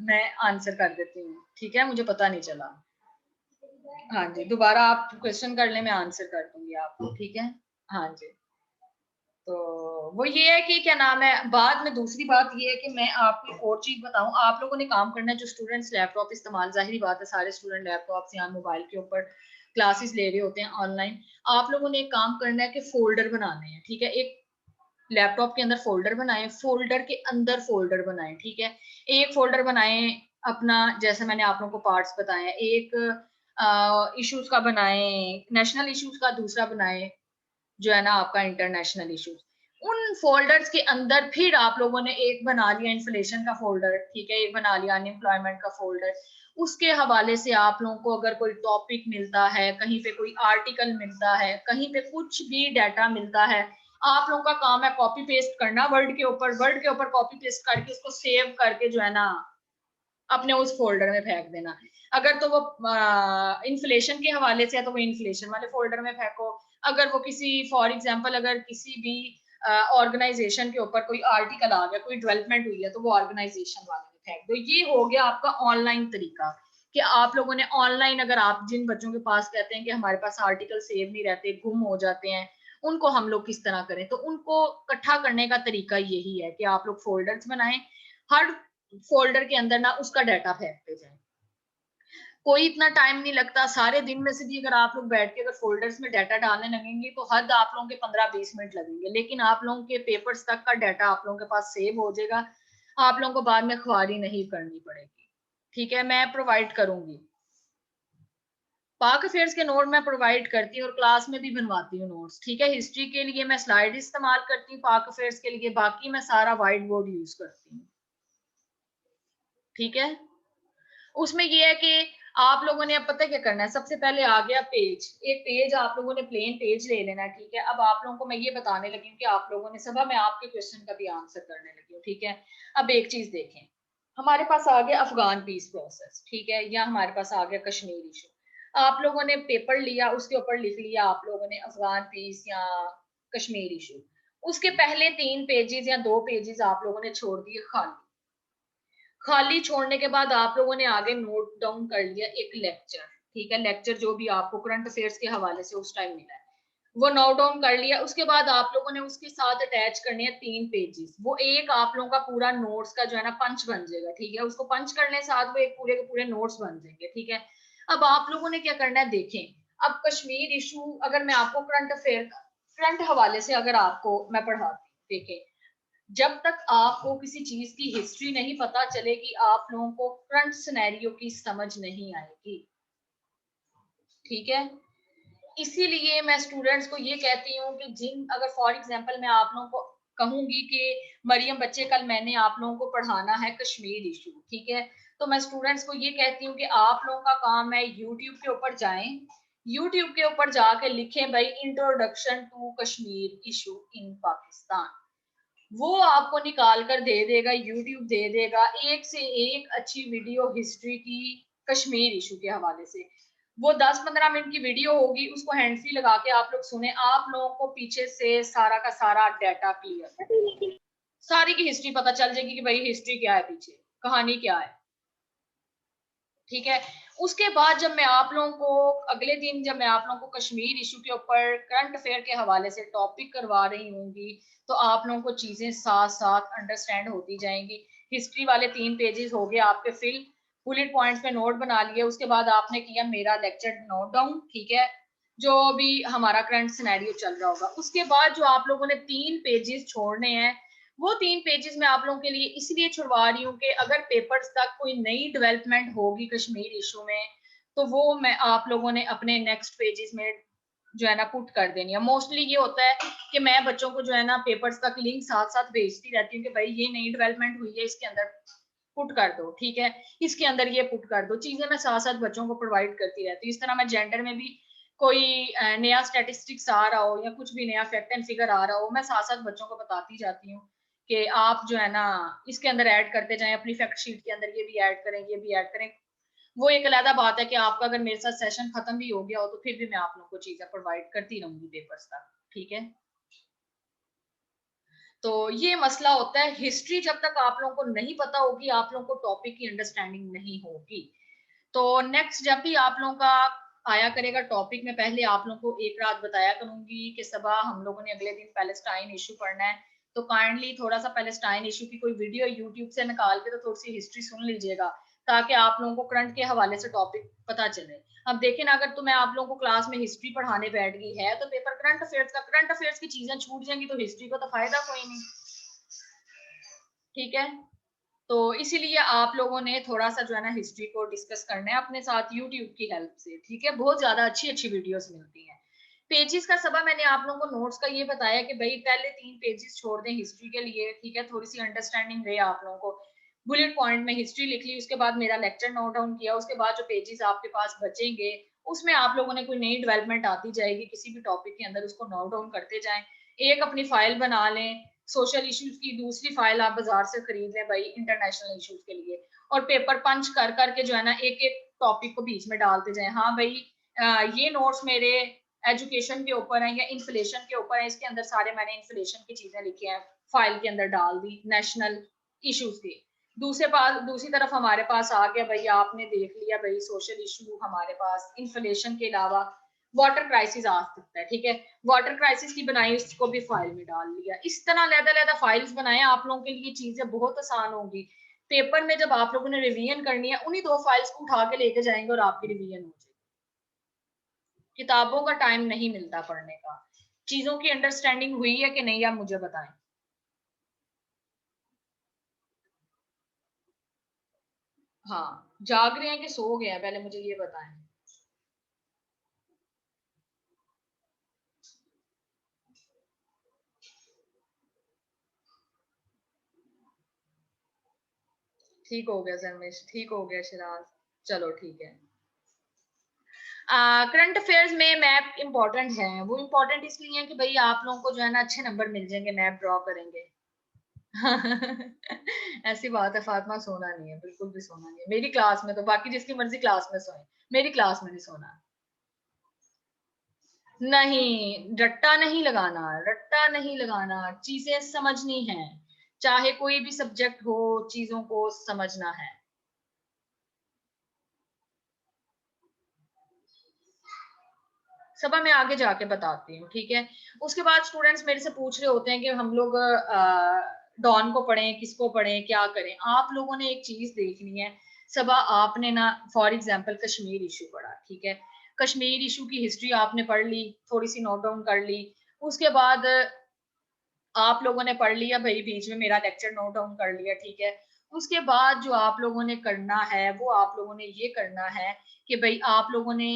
मैं आंसर कर देती हूँ, ठीक है, मुझे पता नहीं चला। हाँ जी, दोबारा आप क्वेश्चन कर ले, मैं आंसर कर दूंगी आपको, ठीक है। हाँ जी, तो वो ये है कि क्या नाम है, बाद में दूसरी बात ये है कि मैं आपको एक और चीज बताऊं, आप लोगों ने काम करना है, जो स्टूडेंट्स लैपटॉप इस्तेमाल, जाहिर बात है सारे स्टूडेंट लैपटॉप या मोबाइल के ऊपर क्लासेस ले रहे होते हैं ऑनलाइन। आप लोगों ने एक काम करना है कि फोल्डर बनाने हैं, ठीक है। एक लैपटॉप के अंदर फोल्डर बनाएं, फोल्डर के अंदर फोल्डर बनाएं, ठीक है। एक फोल्डर बनाएं अपना, जैसे मैंने आप लोगों को पार्ट्स बताए हैं, एक इश्यूज का बनाएं, नेशनल इश्यूज का दूसरा बनाएं, जो है ना आपका इंटरनेशनल इश्यूज। उन फोल्डर्स के अंदर फिर आप लोगों ने एक बना लिया इन्फ्लेशन का फोल्डर, ठीक है, एक बना लिया अनएम्प्लॉयमेंट का फोल्डर। उसके हवाले से आप लोगों को अगर कोई टॉपिक मिलता है, कहीं पे कोई आर्टिकल मिलता है, कहीं पे कुछ भी डाटा मिलता है, आप लोगों का काम है कॉपी पेस्ट करना वर्ड के ऊपर, वर्ड के ऊपर कॉपी पेस्ट करके उसको सेव करके जो है ना अपने उस फोल्डर में फेंक देना। अगर तो वो इन्फ्लेशन के हवाले से है तो वो इन्फ्लेशन वाले फोल्डर में फेंको। अगर वो किसी फॉर एग्जांपल अगर किसी भी ऑर्गेनाइजेशन के ऊपर कोई आर्टिकल आ गया, कोई डेवलपमेंट हुई है, तो वो ऑर्गेनाइजेशन वाले में फेंक दो। ये हो गया आपका ऑनलाइन तरीका कि आप लोगों ने ऑनलाइन, अगर आप जिन बच्चों के पास कहते हैं कि हमारे पास आर्टिकल सेव नहीं रहते, गुम हो जाते हैं, उनको हम लोग किस तरह करें, तो उनको इकट्ठा करने का तरीका यही है कि आप लोग फोल्डर्स बनाएं, हर फोल्डर के अंदर ना उसका डाटा फेंकते जाएं। कोई इतना टाइम नहीं लगता, सारे दिन में से भी अगर आप लोग बैठ के अगर फोल्डर्स में डाटा डालने लगेंगे तो हद आप लोगों के 15-20 मिनट लगेंगे, लेकिन आप लोगों के पेपर्स तक का डाटा आप लोगों के पास सेव हो जाएगा। आप लोगों को बाद में ख्वारी नहीं करनी पड़ेगी। ठीक है, मैं प्रोवाइड करूंगी पाक अफेयर्स के नोट, मैं प्रोवाइड करती हूँ और क्लास में भी बनवाती हूँ नोट्स। ठीक है, हिस्ट्री के लिए मैं स्लाइड इस्तेमाल करती हूँ, पाक अफेयर्स के लिए बाकी मैं सारा व्हाइट बोर्ड यूज करती हूँ। ठीक है, उसमें ये है कि आप लोगों ने अब पता क्या करना है, सबसे पहले आ गया पेज, एक पेज आप लोगों ने प्लेन पेज ले लेना है। ठीक है, अब आप लोगों को मैं ये बताने लगी हूँ कि आप लोगों ने सब, मैं आपके क्वेश्चन का भी आंसर करने लगी हूँ। ठीक है, अब एक चीज देखें, हमारे पास आ गया अफगान पीस प्रोसेस, ठीक है, या हमारे पास आ गया कश्मीर इशू। आप लोगों ने पेपर लिया, उसके ऊपर लिख लिया आप लोगों ने अफगान पीस या कश्मीर इशू। उसके पहले 3 पेजेस या 2 पेजेस आप लोगों ने छोड़ दिए खाली। खाली छोड़ने के बाद आप लोगों ने आगे नोट डाउन कर लिया एक लेक्चर। ठीक है, लेक्चर जो भी आपको करंट अफेयर्स के हवाले से उस टाइम मिला है वो नोट डाउन कर लिया। उसके बाद आप लोगों ने उसके साथ अटैच करने हैं 3 पेजेस, वो एक आप लोगों का पूरा नोट्स का जो है ना पंच बन जाएगा। ठीक है, उसको पंच करने के साथ वो एक पूरे के पूरे नोट्स बन जाएंगे। ठीक है, अब आप लोगों ने क्या करना है, देखें अब कश्मीर इशू, अगर मैं आपको करंट अफेयर करंट हवाले से अगर आपको मैं पढ़ाती हूँ, देखें जब तक आपको किसी चीज की हिस्ट्री नहीं पता चलेगी आप लोगों को करंट सिनेरियो की समझ नहीं आएगी। ठीक है, इसीलिए मैं स्टूडेंट्स को ये कहती हूँ कि जिन, अगर फॉर एग्जांपल मैं आप लोगों को कहूंगी कि मरियम बच्चे कल मैंने आप लोगों को पढ़ाना है कश्मीर इशू, ठीक है, तो मैं स्टूडेंट्स को ये कहती हूँ कि आप लोगों का काम है यूट्यूब के ऊपर जाएं, यूट्यूब के ऊपर जाके लिखें भाई introduction to Kashmir issue in Pakistan, वो आपको निकाल कर दे देगा, यूट्यूब दे देगा एक से एक अच्छी वीडियो हिस्ट्री की कश्मीर इशू के हवाले से। वो 10-15 मिनट की वीडियो होगी, उसको हैंड फ्री लगा के आप लोग सुने, आप लोगों को पीछे से सारा का सारा डाटा क्लियर, सारी की हिस्ट्री पता चल जाएगी कि भाई हिस्ट्री क्या है, पीछे कहानी क्या है। ठीक है, उसके बाद जब मैं आप लोगों को अगले दिन, जब मैं आप लोगों को कश्मीर इशू के ऊपर करंट अफेयर के हवाले से टॉपिक करवा रही होंगी, तो आप लोगों को चीजें साथ साथ अंडरस्टैंड होती जाएंगी। हिस्ट्री वाले 3 पेजेस हो गए आपके फिल, बुलेट पॉइंट्स में नोट बना लिए, उसके बाद आपने किया मेरा लेक्चर नोट डाउन। ठीक है, जो भी हमारा करंट सिनेरियो चल रहा होगा, उसके बाद जो आप लोगों ने 3 पेजेस छोड़ने हैं, वो 3 पेजेस मैं आप लोगों के लिए इसलिए छुड़वा रही हूँ कि अगर पेपर्स तक कोई नई डेवलपमेंट होगी कश्मीर इशू में, तो वो मैं आप लोगों ने अपने नेक्स्ट पेजेस में जो है ना पुट कर देनी है। मोस्टली ये होता है कि मैं बच्चों को जो है ना पेपर्स तक लिंक साथ साथ भेजती रहती हूँ कि भाई ये नई डेवलपमेंट हुई है, इसके अंदर पुट कर दो। ठीक है, इसके अंदर ये पुट कर दो, चीजें मैं साथ साथ बच्चों को प्रोवाइड करती रहती हूँ। इस तरह मैं जेंडर में भी कोई नया स्टैटिस्टिक्स आ रहा हो या कुछ भी नया फैक्ट एंड फिगर आ रहा हो, मैं साथ साथ बच्चों को बताती जाती हूँ कि आप जो है ना इसके अंदर ऐड करते जाएं, अपनी फैक्ट शीट के अंदर ये भी ऐड करें, ये भी ऐड करें। वो एक अलग बात है कि आपका अगर मेरे साथ सेशन खत्म भी हो गया हो तो फिर भी मैं आप लोगों को चीजें प्रोवाइड करती रहूंगी पेपर्स तक। ठीक है, तो ये मसला होता है, हिस्ट्री जब तक आप लोगों को नहीं पता होगी, आप लोगों को टॉपिक की अंडरस्टैंडिंग नहीं होगी। तो नेक्स्ट जब भी आप लोगों का आया करेगा टॉपिक, में पहले आप लोगों को एक रात बताया करूंगी कि सुबह हम लोगों ने अगले दिन पैलेस्टाइन इशू पढ़ना है, तो काइंडली थोड़ा सा पैलेस्टाइन इशू की कोई वीडियो यूट्यूब से निकाल के तो थोड़ी सी हिस्ट्री सुन लीजिएगा, ताकि आप लोगों को करंट के हवाले से टॉपिक पता चले। अब देखें ना, अगर तो मैं आप लोगों को क्लास में हिस्ट्री पढ़ाने बैठ गई है तो पेपर करंट अफेयर्स का, करंट अफेयर्स की चीजें छूट जाएंगी तो हिस्ट्री को तो फायदा कोई नहीं। ठीक है, तो इसीलिए आप लोगों ने थोड़ा सा जो है ना हिस्ट्री को डिस्कस करना है अपने साथ यूट्यूब की हेल्प से। ठीक है, बहुत ज्यादा अच्छी अच्छी वीडियोस मिलती हैं। पेजेस का सबा मैंने आप लोगों को नोट्स का ये बताया कि भाई पहले 3 पेजेस छोड़ दें हिस्ट्री के लिए। ठीक है, थोड़ी सी अंडरस्टैंडिंग रहे आप लोगों को, बुलेट पॉइंट में हिस्ट्री लिख ली, उसके बाद मेरा लेक्चर नोट डाउन किया, उसके बाद जो पेजेस आपके पास बचेंगे उसमें आप लोगों ने कोई नई डेवलपमेंट आती जाएगी किसी भी टॉपिक के अंदर, उसको नोट डाउन करते जाएं, एक अपनी फाइल बना लें, सोशल इश्यूज की दूसरी फाइल आप बाजार से खरीद लें भाई इंटरनेशनल इश्यूज के लिए, और पेपर पंच कर करके जो है ना एक एक टॉपिक को बीच में डालते जाए, हाँ भाई ये नोट्स मेरे एजुकेशन के ऊपर है या इन्फ्लेशन के ऊपर है, इसके अंदर सारे मैंने इन्फ्लेशन की चीजें लिखी हैं, फाइल के अंदर डाल दी नेशनल इश्यूज की। दूसरी तरफ हमारे पास आ गया भाई, आपने देख लिया भाई सोशल इशू, हमारे पास इन्फ्लेशन के अलावा वाटर क्राइसिस आ सकता है, ठीक है, वाटर क्राइसिस की बनाई, उसको भी फाइल में डाल लिया। इस तरह लहदा फाइल्स बनाए, आप लोगों के लिए चीजें बहुत आसान होंगी। पेपर में जब आप लोगों ने रिवीजन करनी है, उन्हीं 2 फाइल्स को उठा के लेके जाएंगे और आपकी रिवीजन हो जाएगी। किताबों का टाइम नहीं मिलता पढ़ने का। चीजों की अंडरस्टैंडिंग हुई है कि नहीं, आप मुझे बताएं। हाँ, जाग रहे हैं कि सो गए हैं, पहले मुझे ये बताएं। ठीक हो गया जरमेश, ठीक हो गया शिराज, चलो ठीक है। करंट अफेयर्स में मैप इंपॉर्टेंट है, वो इंपॉर्टेंट इसलिए है कि भाई आप लोगों को जो है ना अच्छे नंबर मिल जाएंगे मैप ड्रॉ करेंगे। ऐसी बात है फातिमा, सोना नहीं है, बिल्कुल भी सोना नहीं है मेरी क्लास में, तो बाकी जिसकी मर्जी क्लास में सोए, मेरी क्लास में नहीं सोना। नहीं, रट्टा नहीं लगाना, रट्टा नहीं लगाना, चीजें समझनी है, चाहे कोई भी सब्जेक्ट हो, चीजों को समझना है। सबा मैं आगे जाके बताती हूँ, ठीक है। उसके बाद स्टूडेंट्स मेरे से पूछ रहे होते हैं कि हम लोग डॉन को पढ़ें, किसको पढ़ें, क्या करें। आप लोगों ने एक चीज देखनी है सबा, आपने ना फॉर एग्जांपल कश्मीर इशू पढ़ा, ठीक है, कश्मीर इशू की हिस्ट्री आपने पढ़ ली, थोड़ी सी नोट डाउन कर ली, उसके बाद आप लोगों ने पढ़ लिया भाई, बीच में मेरा लेक्चर नोट डाउन कर लिया, ठीक है। उसके बाद जो आप लोगों ने करना है वो आप लोगों ने ये करना है कि भाई आप लोगों ने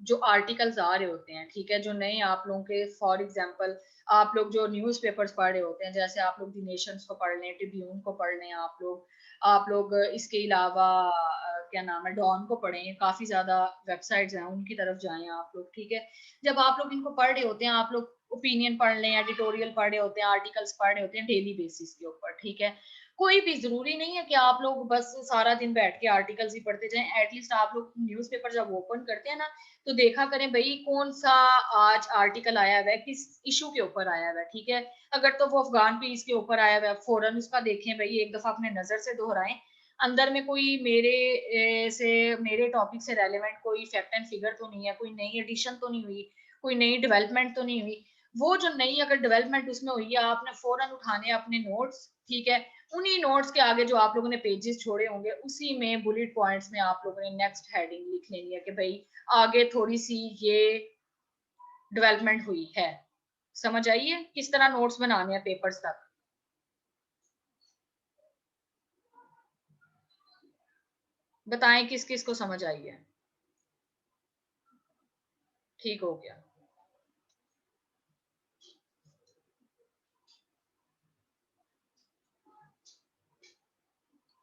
जो आर्टिकल्स आ रहे होते हैं, ठीक है, जो नए आप लोगों के, फॉर एग्जांपल आप लोग जो न्यूज़पेपर्स पढ़ रहे होते हैं, जैसे आप लोग दी नेशंस को पढ़ लें, ट्रिब्यून को पढ़ लें, आप लोग इसके अलावा क्या नाम है, डॉन को पढ़ें, काफी ज्यादा वेबसाइट्स हैं उनकी तरफ जाएं आप लोग, ठीक है। जब आप लोग इनको पढ़ रहे होते हैं, आप लोग ओपिनियन पढ़ लें, एडिटोरियल पढ़ रहे होते हैं, आर्टिकल्स पढ़ रहे होते हैं डेली बेसिस के ऊपर, ठीक है। कोई भी जरूरी नहीं है कि आप लोग बस सारा दिन बैठ के आर्टिकल्स ही पढ़ते जाएं, एटलीस्ट आप लोग न्यूज़पेपर जब ओपन करते हैं ना, तो देखा करें भाई कौन सा आज आर्टिकल आया हुआ है, किस इशू के ऊपर आया हुआ है, ठीक है। अगर तो वो अफगान पीस के ऊपर आया हुआ है, फौरन उसका देखें भाई, एक दफा अपने नजर से दोहराएं, अंदर में कोई मेरे टॉपिक से रेलेवेंट कोई फैक्ट एंड फिगर तो नहीं है, कोई नई एडिशन तो नहीं हुई, कोई नई डेवलपमेंट तो नहीं हुई। वो जो नई अगर डेवलपमेंट उसमें हुई है, आपने फौरन उठाने अपने नोट्स, ठीक है। उन्हीं नोट्स के आगे जो आप लोगों ने पेजेस छोड़े होंगे, उसी में बुलेट पॉइंट्स में आप लोगों ने नेक्स्ट हेडिंग लिख लेनी है कि भाई आगे थोड़ी सी ये डेवलपमेंट हुई है। समझ आइए किस तरह नोट्स बनाने हैं पेपर्स तक। बताएं किस किस को समझ आई है। ठीक हो गया।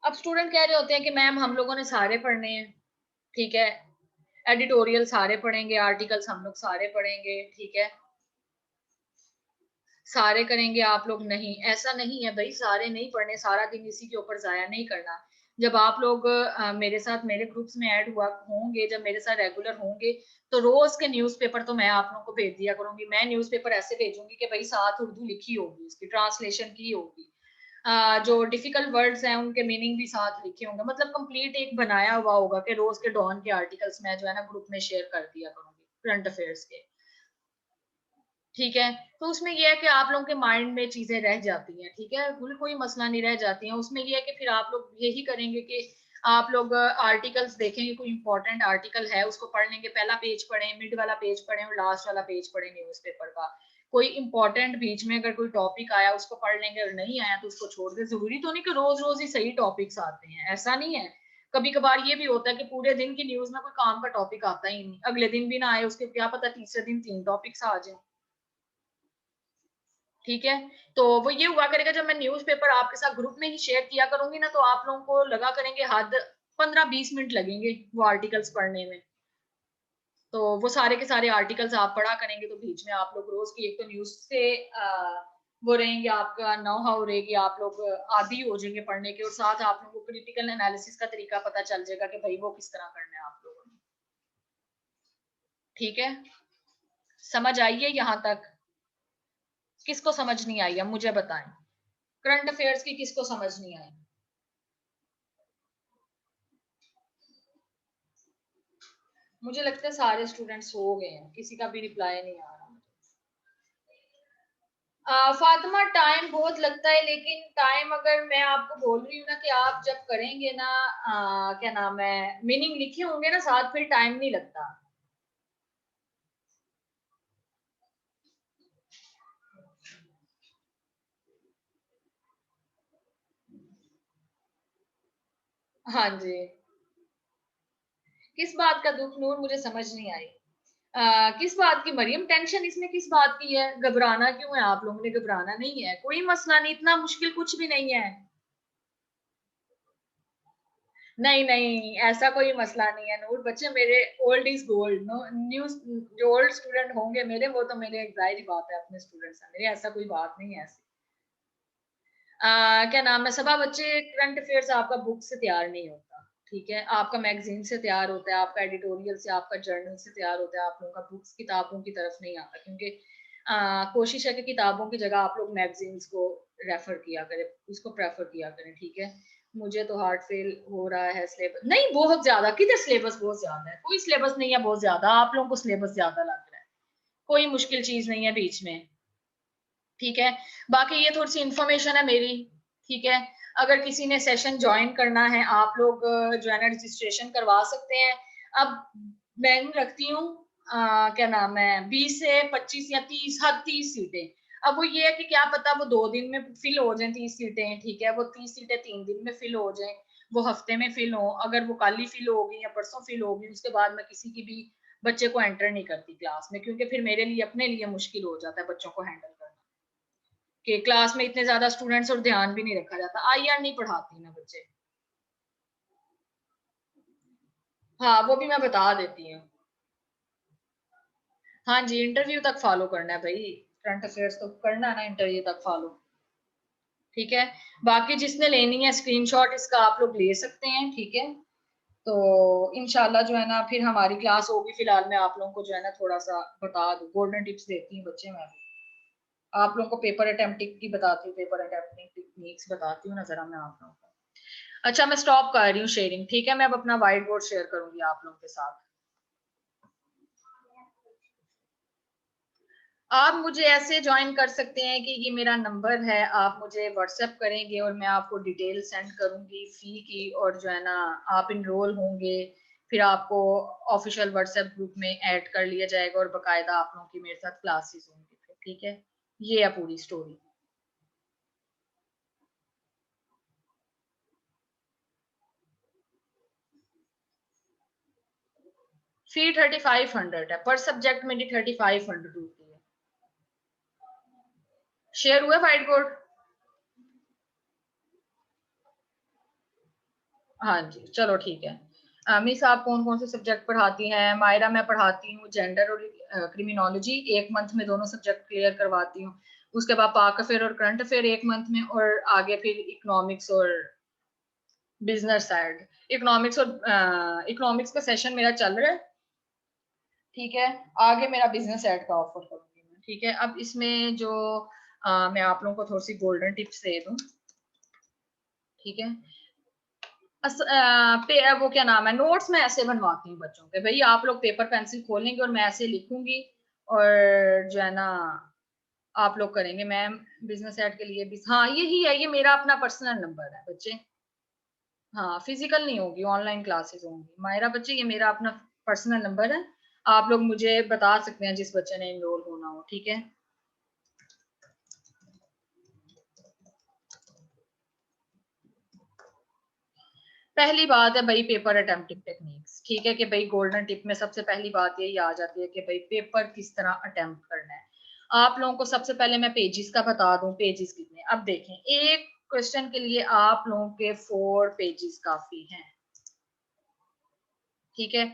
अब स्टूडेंट कह रहे होते हैं कि मैम हम लोगों ने सारे पढ़ने हैं, ठीक है, एडिटोरियल सारे पढ़ेंगे, आर्टिकल्स हम लोग सारे पढ़ेंगे, ठीक है, सारे करेंगे आप लोग। नहीं, ऐसा नहीं है भाई, सारे नहीं पढ़ने, सारा दिन इसी के ऊपर जाया नहीं करना। जब आप लोग मेरे साथ मेरे ग्रुप्स में ऐड हुआ होंगे, जब मेरे साथ रेगुलर होंगे, तो रोज के न्यूज़पेपर तो मैं आप लोगों को भेज दिया करूंगी। मैं न्यूज़पेपर ऐसे भेजूंगी कि भाई साथ उर्दू लिखी होगी, उसकी ट्रांसलेशन की होगी, जो डिफिकल्ट वर्ड्स हैं उनके मीनिंग भी साथ लिखे होंगे, मतलब कंप्लीट एक बनाया हुआ होगा कि रोज के डॉन के आर्टिकल्स मैं जो है ना ग्रुप में शेयर कर दिया करूंगी करंट अफेयर्स के, ठीक है। तो उसमें यह है कि आप लोगों के माइंड में चीजें रह जाती हैं, ठीक है, कोई मसला नहीं रह जाती है उसमें। यह है कि फिर आप लोग यही करेंगे कि आप लोग आर्टिकल्स देखेंगे, कोई इंपॉर्टेंट आर्टिकल है उसको पढ़ लेंगे, पहला पेज पढ़ें, मिड वाला पेज पढ़ें और लास्ट वाला पेज पढ़ें न्यूज़पेपर का। कोई इंपॉर्टेंट बीच में अगर कोई टॉपिक आया उसको पढ़ लेंगे, और नहीं आया तो उसको छोड़ दे। जरूरी तो नहीं कि रोज रोज ही सही टॉपिक्स आते हैं, ऐसा नहीं है। कभी कभार ये भी होता है कि पूरे दिन की न्यूज में कोई काम का टॉपिक आता ही नहीं, अगले दिन भी ना आए, उसके क्या पता तीसरे दिन 3 टॉपिक्स आ जाए, ठीक है। तो वो ये हुआ करेगा, जब मैं न्यूज़पेपर आपके साथ ग्रुप में ही शेयर किया करूंगी ना, तो आप लोगों को लगा करेंगे हद 15-20 मिनट लगेंगे वो आर्टिकल्स पढ़ने में। तो वो सारे के सारे आर्टिकल्स आप पढ़ा करेंगे, तो बीच में आप लोग रोज की एक तो न्यूज से वो रहेंगे, आपका नो हाउ रहेगी, आप लोग आदी हो जाएंगे पढ़ने के, और साथ आप लोगों को क्रिटिकल एनालिसिस का तरीका पता चल जाएगा कि भाई वो किस तरह करना है आप लोगों ने। ठीक है, समझ आई है यहाँ तक? किसको समझ नहीं आई है मुझे बताएं, करंट अफेयर्स की किसको समझ नहीं आई? मुझे लगता है सारे स्टूडेंट्स सो गए हैं, किसी का भी रिप्लाई नहीं आ रहा। फातिमा टाइम बहुत लगता है, लेकिन टाइम अगर मैं आपको बोल रही हूँ ना कि आप जब करेंगे ना, क्या नाम है, मीनिंग लिखे होंगे ना साथ, फिर टाइम नहीं लगता। हाँ जी, किस बात का दुख नूर, मुझे समझ नहीं आई। किस बात की मरियम टेंशन इसमें किस बात की है? घबराना क्यों है? आप लोगों ने घबराना नहीं है, कोई मसला नहीं, इतना मुश्किल कुछ भी नहीं है। नहीं नहीं, ऐसा कोई मसला नहीं है नूर, बच्चे मेरे old is gold, no new, जो ओल्ड स्टूडेंट होंगे मेरे, वो तो मेरे जाहिर बात है अपने स्टूडेंट्स हैं मेरे, ऐसा कोई बात नहीं है ऐसी। क्या नाम है, सबा बच्चे, करंट अफेयर्स आपका बुक से तैयार नहीं होता, ठीक है, आपका मैगजीन से तैयार होता है, आपका एडिटोरियल से, आपका जर्नल से तैयार होता है, आप लोगों का बुक्स किताबों की तरफ नहीं आता, क्योंकि कोशिश है कि किताबों की जगह आप लोग मैगजीन्स को रेफर किया करें, उसको प्रेफर किया करें, ठीक है। मुझे तो हार्ट फेल हो रहा है, सिलेबस नहीं बहुत ज्यादा, किधर सिलेबस बहुत ज्यादा है, कोई सिलेबस नहीं है बहुत ज्यादा, आप लोगों को सिलेबस ज्यादा लग रहा है, कोई मुश्किल चीज नहीं है बीच में, ठीक है। बाकी ये थोड़ी सी इंफॉर्मेशन है मेरी, ठीक है। अगर किसी ने सेशन ज्वाइन करना है, आप लोग जो है ना रजिस्ट्रेशन करवा सकते हैं। अब मैं रखती हूँ क्या नाम है, 20 से 25 या 30, हद 30 सीटें। अब वो ये है कि क्या पता वो 2 दिन में फिल हो जाए 30 सीटें, ठीक है, वो 30 सीटें 3 दिन में फिल हो जाए, वो हफ्ते में फिल हो, अगर वो कल ही फिल होगी या परसों फिल होगी, उसके बाद मैं किसी की भी बच्चे को एंटर नहीं करती क्लास में, क्योंकि फिर मेरे लिए अपने लिए मुश्किल हो जाता है बच्चों को हैंडल करना, कि क्लास में इतने ज्यादा स्टूडेंट्स और ध्यान भी नहीं रखा जाता। आईआर नहीं पढ़ाती ना बच्चे। हाँ वो भी मैं बता देती हूँ। हाँ जी, इंटरव्यू तक फॉलो करना है भाई, करंट अफेयर्स तो करना है ना, इंटरव्यू तक फॉलो, ठीक है। बाकी जिसने लेनी है स्क्रीनशॉट इसका आप लोग ले सकते हैं, ठीक है। तो इंशाल्लाह जो है ना फिर हमारी क्लास होगी, फिलहाल मैं आप लोगों को जो है ना थोड़ा सा बता दूं, गोल्डन टिप्स देती हूँ बच्चे, मैं आप लोगों को पेपर अटेम्प्टिंग की बताती हूँ, पेपर अटेम्प्टिंग टेक्निक्स बताती हूँ ना जरा मैं आप लोगों को। अच्छा मैं स्टॉप कर रही हूँ शेयरिंग, ठीक है, मैं अब अपना व्हाइट बोर्ड शेयर करूंगी आप लोगों के साथ। आप मुझे ऐसे ज्वाइन कर सकते हैं कि ये मेरा नंबर है, आप मुझे व्हाट्सएप करेंगे और मैं आपको डिटेल सेंड करूंगी फी की, और जो है ना आप इनरोल होंगे, फिर आपको ऑफिशियल व्हाट्सएप ग्रुप में ऐड कर लिया जाएगा, और बकायदा आप लोगों की मेरे साथ क्लासेस होंगी, ठीक है। ये है पूरी स्टोरी। फी 3500 है पर सब्जेक्ट, मेरी 3500 होती है। शेयर हुआ व्हाइट बोर्ड? हाँ जी चलो ठीक है। मिस आप कौन कौन से सब्जेक्ट पढ़ाती हैं? मायरा मैं पढ़ाती हूँ जेंडर और क्रिमिनोलॉजी, 1 मंथ में दोनों सब्जेक्ट क्लियर करवाती हूँ। उसके बाद पाक अफेयर और करंट अफेयर 1 मंथ में, और आगे फिर इकोनॉमिक्स और बिजनेस साइड। इकोनॉमिक्स का सेशन मेरा चल रहा है, ठीक है। आगे मेरा बिजनेस साइड का ऑफर करूंगी मैं, ठीक है। अब इसमें जो मैं आप लोगों को थोड़ी सी गोल्डन टिप्स दे दूं, ठीक है। वो क्या नाम है, नोट्स मैं ऐसे बनवाती हूँ बच्चों के, भाई आप लोग पेपर पेंसिल खोलेंगे और मैं ऐसे लिखूंगी, और जो है ना आप लोग करेंगे। मैम बिजनेस एड के लिए भी, हाँ यही है, ये मेरा अपना पर्सनल नंबर है बच्चे। हाँ फिजिकल नहीं होगी, ऑनलाइन क्लासेस होंगी मायरा बच्चे, ये मेरा अपना पर्सनल नंबर है, आप लोग मुझे बता सकते हैं जिस बच्चे ने इनरोल होना हो, ठीक है। पहली बात है भाई पेपर अटेम्प्टिंग टेक्निक्स, ठीक है, कि भाई गोल्डन टिप में सबसे पहली बात यही आ जाती है कि भाई पेपर किस तरह अटेम्प्ट करना है। आप लोगों को सबसे पहले मैं पेजेस का बता दूं, पेजेस कितने। अब देखें, एक क्वेश्चन के लिए आप लोगों के 4 पेजेस काफी हैं, ठीक है।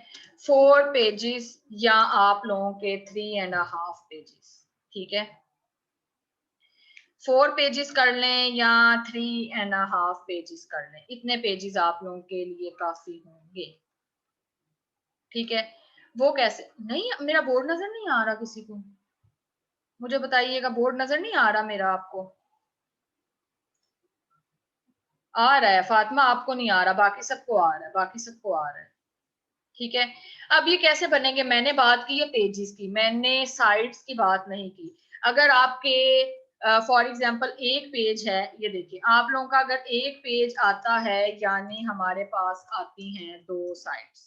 4 पेजेस या आप लोगों के 3.5 पेजेस, ठीक है। 4 पेजेस कर लें या 3.5 पेजेस कर लें, इतने पेजेस आप लोगों के लिए काफी होंगे। ठीक है, वो कैसे? नहीं, मेरा बोर्ड नजर नहीं आ रहा किसी को? मुझे बताइएगा, बोर्ड नजर नहीं आ रहा मेरा आपको? आ रहा है फातिमा, आपको नहीं आ रहा, बाकी सबको आ रहा है, बाकी सबको आ रहा है। ठीक है, अब ये कैसे बनेंगे? मैंने बात की है पेजेस की, मैंने साइड्स की बात नहीं की। अगर आपके फॉर एग्जांपल एक पेज है, ये देखिए आप लोगों का अगर एक पेज आता है यानी हमारे पास आती हैं 2 साइड्स।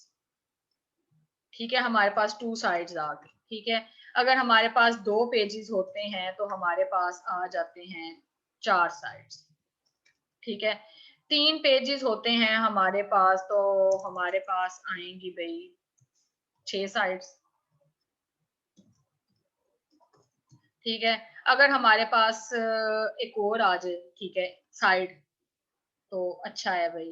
ठीक है, हमारे पास 2 साइड्स आ गई। ठीक है, अगर हमारे पास 2 पेजेस होते हैं तो हमारे पास आ जाते हैं 4 साइड्स। ठीक है, 3 पेजेस होते हैं हमारे पास तो हमारे पास आएंगी भाई 6 साइड्स। ठीक है, अगर हमारे पास एक और आ जाए, ठीक है, साइड, तो अच्छा है भाई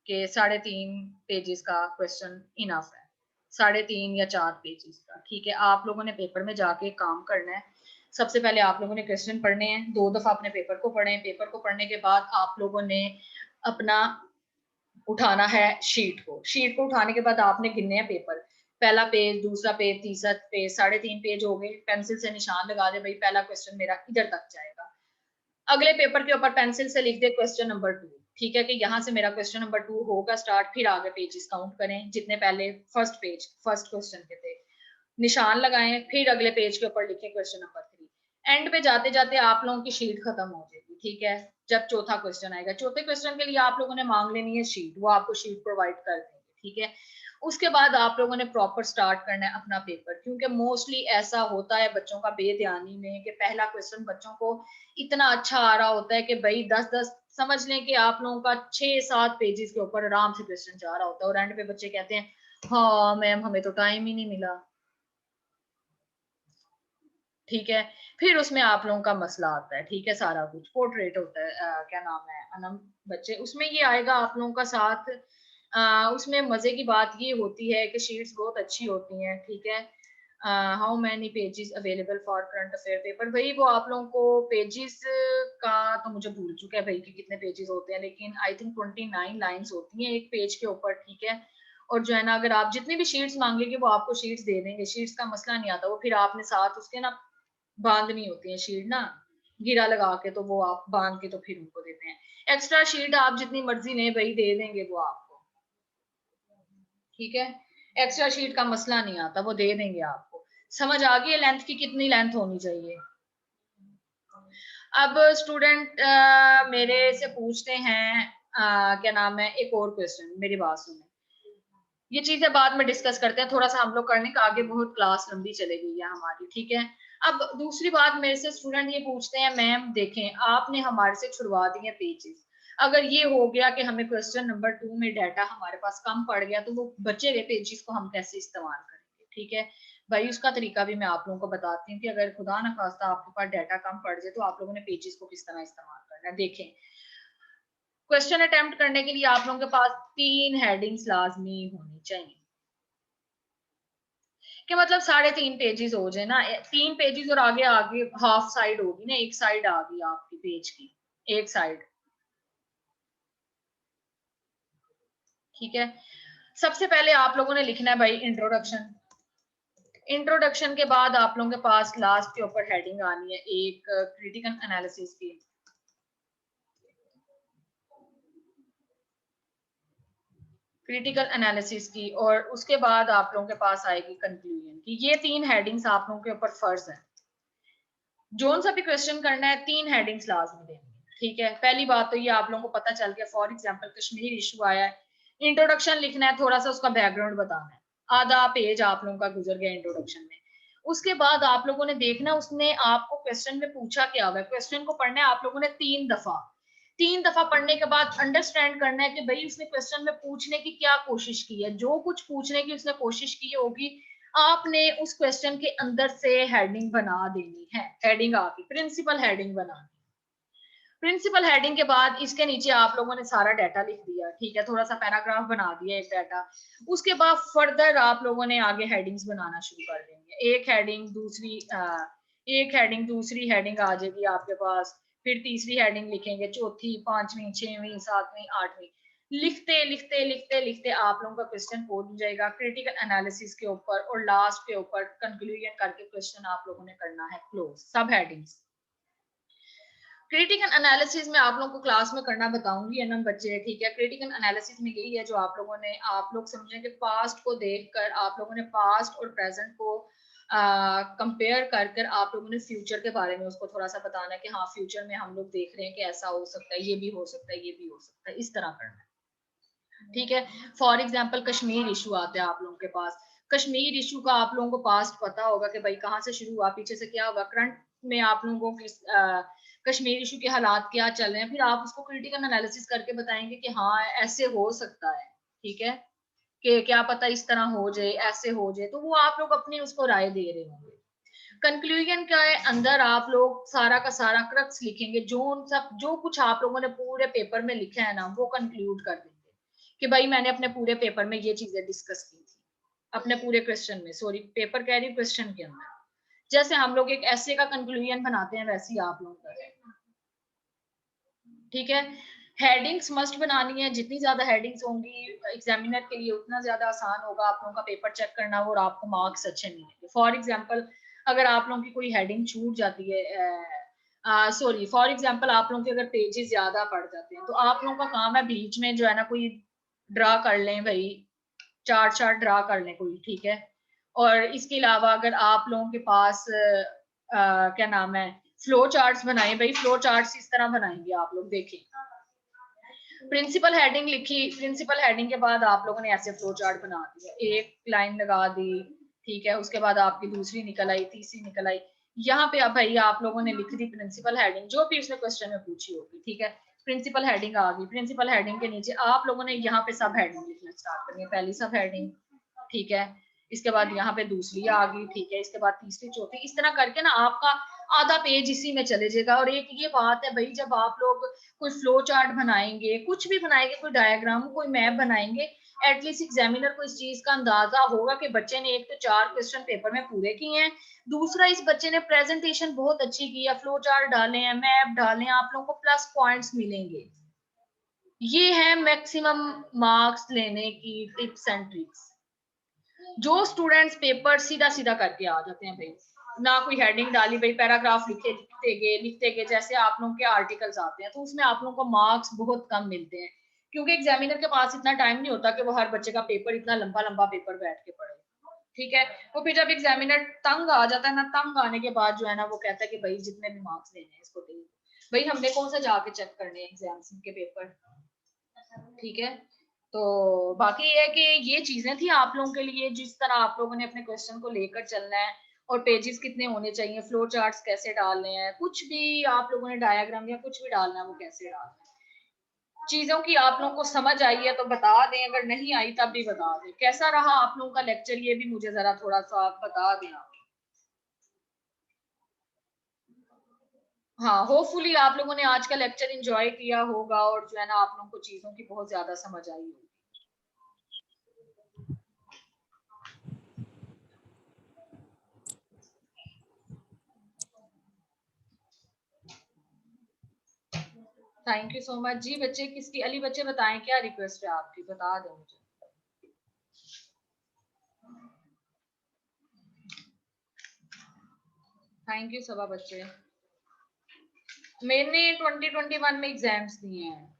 कि 3.5 पेजेस का क्वेश्चन इनफ है, 3.5 या 4 पेजेस का। ठीक है, आप लोगों ने पेपर में जाके काम करना है। सबसे पहले आप लोगों ने क्वेश्चन पढ़ने हैं, 2 दफा अपने पेपर को पढ़ें। पेपर को पढ़ने के बाद आप लोगों ने अपना उठाना है शीट को। शीट को उठाने के बाद आपने गिनने हैं पेपर, पहला पेज, दूसरा पेज, तीसरा पेज, 3.5 पेज हो गए। पेंसिल से निशान लगा दे भाई, पहला क्वेश्चन मेरा इधर तक जाएगा। अगले पेपर के ऊपर पेंसिल से लिख दे क्वेश्चन नंबर 2। ठीक है, कि यहाँ से मेरा क्वेश्चन नंबर 2 होगा स्टार्ट। फिर आगे पेजेस काउंट करें जितने पहले फर्स्ट पेज फर्स्ट क्वेश्चन के थे, निशान लगाएं। फिर अगले पेज के ऊपर लिखें क्वेश्चन नंबर 3। एंड पे जाते जाते आप लोगों की शीट खत्म हो जाएगी। ठीक है, जब चौथा क्वेश्चन आएगा, चौथे क्वेश्चन के लिए आप लोगों ने मांग लेनी है शीट, वो आपको शीट प्रोवाइड कर देंगे। ठीक है, उसके बाद आप लोगों ने प्रॉपर स्टार्ट करना है अपना पेपर, क्योंकि मोस्टली ऐसा होता है बच्चों का बेध्यानी में कि पहला क्वेश्चन बच्चों को इतना अच्छा आ रहा होता है कि भाई 10-10 समझ लें कि आप लोगों का 6-7 पेजेस के ऊपर आराम से क्वेश्चन जा रहा होता है, और एंड पे बच्चे कहते हैं हाँ मैम हमें तो टाइम ही नहीं मिला। ठीक है, फिर उसमें आप लोगों का मसला आता है। ठीक है, सारा कुछ पोर्ट्रेट होता है, क्या नाम है, अनम बच्चे, उसमें ये आएगा आप लोगों का साथ। उसमें मजे की बात ये होती है कि शीट्स बहुत अच्छी होती हैं। ठीक है, how many pages available for current affair paper, भाई वो आप लोगों को पेजेस का तो मुझे भूल चुका है भाई कि कितने पेजेस होते हैं, लेकिन आई थिंक 29 लाइन्स होती हैं एक पेज के ऊपर। ठीक है, और जो है ना, अगर आप जितनी भी शीट्स मांगेंगे वो आपको शीट्स दे देंगे, शीट्स का मसला नहीं आता। वो फिर आपने साथ उसके ना बांधनी होती है शीट ना, गिरा लगा के, तो वो आप बांध के तो फिर उनको देते हैं। एक्स्ट्रा शीट आप जितनी मर्जी ने भाई दे देंगे वो आपको। ठीक है, एक्स्ट्रा शीट का मसला नहीं आता, वो दे देंगे आपको। समझ आ गई है लेंथ की कितनी लेंथ होनी चाहिए? अब स्टूडेंट मेरे से पूछते हैं क्या नाम है, एक और क्वेश्चन, मेरी बात सुने, ये चीजें बाद में डिस्कस करते हैं, थोड़ा सा हम लोग करने का आगे बहुत क्लास लंबी चलेगी है हमारी। ठीक है, अब दूसरी बात मेरे से स्टूडेंट ये पूछते हैं, मैम देखें आपने हमारे से छुड़वा दिए पेजेस, अगर ये हो गया कि हमें क्वेश्चन नंबर 2 में डाटा हमारे पास कम पड़ गया तो वो बचे हुए पेजेस को हम कैसे इस्तेमाल करेंगे? ठीक है भाई, उसका तरीका भी मैं आप लोगों को बताती हूँ कि अगर खुदा न खास्ता आपके पास डाटा कम पड़ जाए तो आप लोगों ने पेजेस को किस तरह इस्तेमाल करना है। देखें, क्वेश्चन अटेम्प्ट करने के लिए आप लोगों के पास 3 हेडिंग्स लाजमी होनी चाहिए, कि मतलब 3.5 पेजेस हो जाए ना, 3 पेजेस और आगे आगे हाफ साइड होगी ना, एक साइड आ गई आपकी पेज की, एक साइड। ठीक है, सबसे पहले आप लोगों ने लिखना है भाई इंट्रोडक्शन। इंट्रोडक्शन के बाद आप लोगों के पास लास्ट के ऊपर हेडिंग आनी है एक क्रिटिकल एनालिसिस की। क्रिटिकल एनालिसिस की, और उसके बाद आप लोगों के पास आएगी कंक्लूजन की। ये 3 हेडिंग्स आप लोगों के ऊपर फर्ज है, जोन सा भी क्वेश्चन करना है 3 हेडिंग्स लाजमी देनी है। ठीक है, पहली बात तो ये आप लोगों को पता चल गया, फॉर एग्जांपल कश्मीर इशू आया है, इंट्रोडक्शन लिखना है, थोड़ा सा उसका बैकग्राउंड बताना है, आधा पेज आप लोगों का गुजर गया इंट्रोडक्शन में। उसके बाद आप लोगों ने देखना उसने आपको क्वेश्चन में पूछा क्या हुआ है, क्वेश्चन को पढ़ना है आप लोगों ने 3 दफा पढ़ने के बाद अंडरस्टैंड करना है कि भाई उसने क्वेश्चन में पूछने की क्या कोशिश की है। जो कुछ पूछने की उसने कोशिश की होगी आपने उस क्वेश्चन के अंदर से हेडिंग बना देनी है। हेडिंग आपकी प्रिंसिपल हेडिंग बनानी, प्रिंसिपल हेडिंग के बाद इसके नीचे आप लोगों ने सारा डाटा लिख दिया। ठीक है, थोड़ा सा पैराग्राफ बना दिया एक डाटा। उसके बाद फर्दर आप लोगों ने आगे हेडिंग्स बनाना शुरू कर देंगे, एक हेडिंग दूसरी हेडिंग आ जाएगी आपके पास, फिर तीसरी हेडिंग लिखेंगे, चौथी, पांचवी, छठवीं, सातवीं, आठवीं, लिखते लिखते लिखते लिखते आप लोगों का क्वेश्चन पहुंच जाएगा क्रिटिकल एनालिसिस के ऊपर, और लास्ट के ऊपर कंक्लूजन करके क्वेश्चन आप लोगों ने करना है क्लोज। सब हेडिंग्स क्रिटिकल एनालिसिस में आप लोगों को क्लास में करना बताऊंगी एनएम बच्चे, ठीक है। क्रिटिकल एनालिसिस में यही है जो आप लोगों ने, आप लोग समझें कि पास्ट को देखकर आप लोगों ने पास्ट और प्रेजेंट को कंपेयर कर कर आप लोगों ने फ्यूचर के बारे में उसको थोड़ा सा बताना है कि हाँ फ्यूचर में हम लोग देख रहे हैं कि ऐसा हो सकता है, ये भी हो सकता है, ये भी हो सकता है, इस तरह करना है, ठीक है। फॉर एग्जाम्पल कश्मीर इशू आता है आप लोगों के पास, कश्मीर इशू का आप लोगों को पास्ट पता होगा कि भाई कहाँ से शुरू हुआ, पीछे से क्या हुआ, करंट में आप लोगों को कश्मीर इशू के हालात क्या चल रहे हैं, फिर आप उसको क्रिटिकल एनालिसिस करके बताएंगे कि हाँ ऐसे हो सकता है, ठीक है, कि क्या पता इस तरह हो जाए, ऐसे हो जाए, तो वो आप लोग अपनी उसको राय दे रहे होंगे। कंक्लूजन क्या है, अंदर आप लोग सारा का सारा क्रक्स लिखेंगे, जो कुछ आप लोगों ने पूरे पेपर में लिखा है ना वो कंक्लूड कर देंगे कि भाई मैंने अपने पूरे पेपर में ये चीजें डिस्कस की थी, अपने पूरे क्वेश्चन में, सॉरी पेपर कह रही क्वेश्चन के अंदर, जैसे हम लोग एक ऐसे का कंक्लूजन बनाते हैं वैसे ही आप लोग करें, ठीक है। हेडिंग्स मस्ट बनानी है, जितनी ज्यादा हेडिंग्स होंगी एग्जामिनर के लिए उतना ज्यादा आसान होगा आप लोगों का पेपर चेक करना और आपको मार्क्स अच्छे मिलेंगे। फॉर एग्जांपल अगर आप लोगों की कोई हेडिंग छूट जाती है, सॉरी फॉर एग्जांपल आप लोगों के अगर पेजेस ज्यादा पड़ जाते हैं तो आप लोगों का काम है बीच में जो है ना कोई ड्रा कर लें, भाई चार चार ड्रा कर लें कोई, ठीक है। और इसके अलावा अगर आप लोगों के पास क्या नाम है फ्लो चार्ट्स बनाए, भाई फ्लो चार्ट्स इस तरह बनाएंगे आप लोग, देखें प्रिंसिपल हेडिंग लिखी, प्रिंसिपल हेडिंग के बाद आप लोगों ने ऐसे फ्लो चार्ट बना दिया, एक लाइन लगा दी, ठीक है, उसके बाद आपकी दूसरी निकल आई, तीसरी निकल आई, यहाँ पे अब भाई आप लोगों ने लिख दी प्रिंसिपल हेडिंग जो भी उसने क्वेश्चन में पूछी होगी, ठीक है। प्रिंसिपल हेडिंग आ गई, प्रिंसिपल हेडिंग के नीचे आप लोगों ने यहाँ पे सब हेडिंग लिखना स्टार्ट करनी है, पहली सब हेडिंग, ठीक है, इसके बाद यहाँ पे दूसरी आ गई, ठीक है, इसके बाद तीसरी, चौथी, इस तरह करके ना आपका आधा पेज इसी में चले जाएगा। और एक ये बात है भाई जब आप लोग कोई फ्लो चार्ट बनाएंगे, कुछ भी बनाएंगे, कोई डायग्राम, कोई मैप बनाएंगे, एटलीस्ट एग्जामिनर को इस चीज का अंदाजा होगा कि बच्चे ने एक तो 4 क्वेश्चन पेपर में पूरे किए हैं, दूसरा इस बच्चे ने प्रेजेंटेशन बहुत अच्छी की है, फ्लो चार्ट डाले हैं, मैप डाले हैं, आप लोगों को प्लस पॉइंट्स मिलेंगे। ये है मैक्सिमम मार्क्स लेने की टिप्स एंड ट्रिक्स। जो स्टूडेंट्स पेपर सीधा सीधा करके आ जाते हैं भाई, ना कोई हेडिंग डाली, भाई पैराग्राफ लिखते गए जैसे आप लोगों के आर्टिकल्स आते हैं, तो उसमें आप लोगों को मार्क्स बहुत कम मिलते हैं, क्योंकि एग्जामिनर के पास इतना टाइम नहीं होता कि वो हर बच्चे का पेपर इतना लंबा लंबा पेपर बैठ के पढ़े, ठीक है। वो फिर जब एग्जामिनर तंग आ जाता है ना, तंग आने के बाद जो है ना वो कहता है कि भाई जितने भी मार्क्स लेने हैं इसको दे, भाई हमने कौन सा जाके चेक करने हैं एग्जाम्स के पेपर, ठीक है। तो बाकी ये है कि ये चीजें थी आप लोगों के लिए, जिस तरह आप लोगों ने अपने क्वेश्चन को लेकर चलना है, और पेजेस कितने होने चाहिए, फ्लो चार्ट्स कैसे डालने हैं, कुछ भी आप लोगों ने डायग्राम या कुछ भी डालना है वो कैसे डालना है, चीजों की आप लोगों को समझ आई है तो बता दें, अगर नहीं आई तब भी बता दें। कैसा रहा आप लोगों का लेक्चर ये भी मुझे जरा थोड़ा सा बता दें आप। हाँ होपफुली आप लोगों ने आज का लेक्चर एंजॉय किया होगा और जो है ना आप लोगों को चीजों की बहुत ज्यादा समझ आई होगी। थैंक यू सो मच जी। बच्चे किसकी, अली बच्चे बताएं क्या रिक्वेस्ट है आपकी, बता दें मुझे। थैंक यू सबा बच्चे। मैंने 2021 में एग्जाम्स दिए हैं।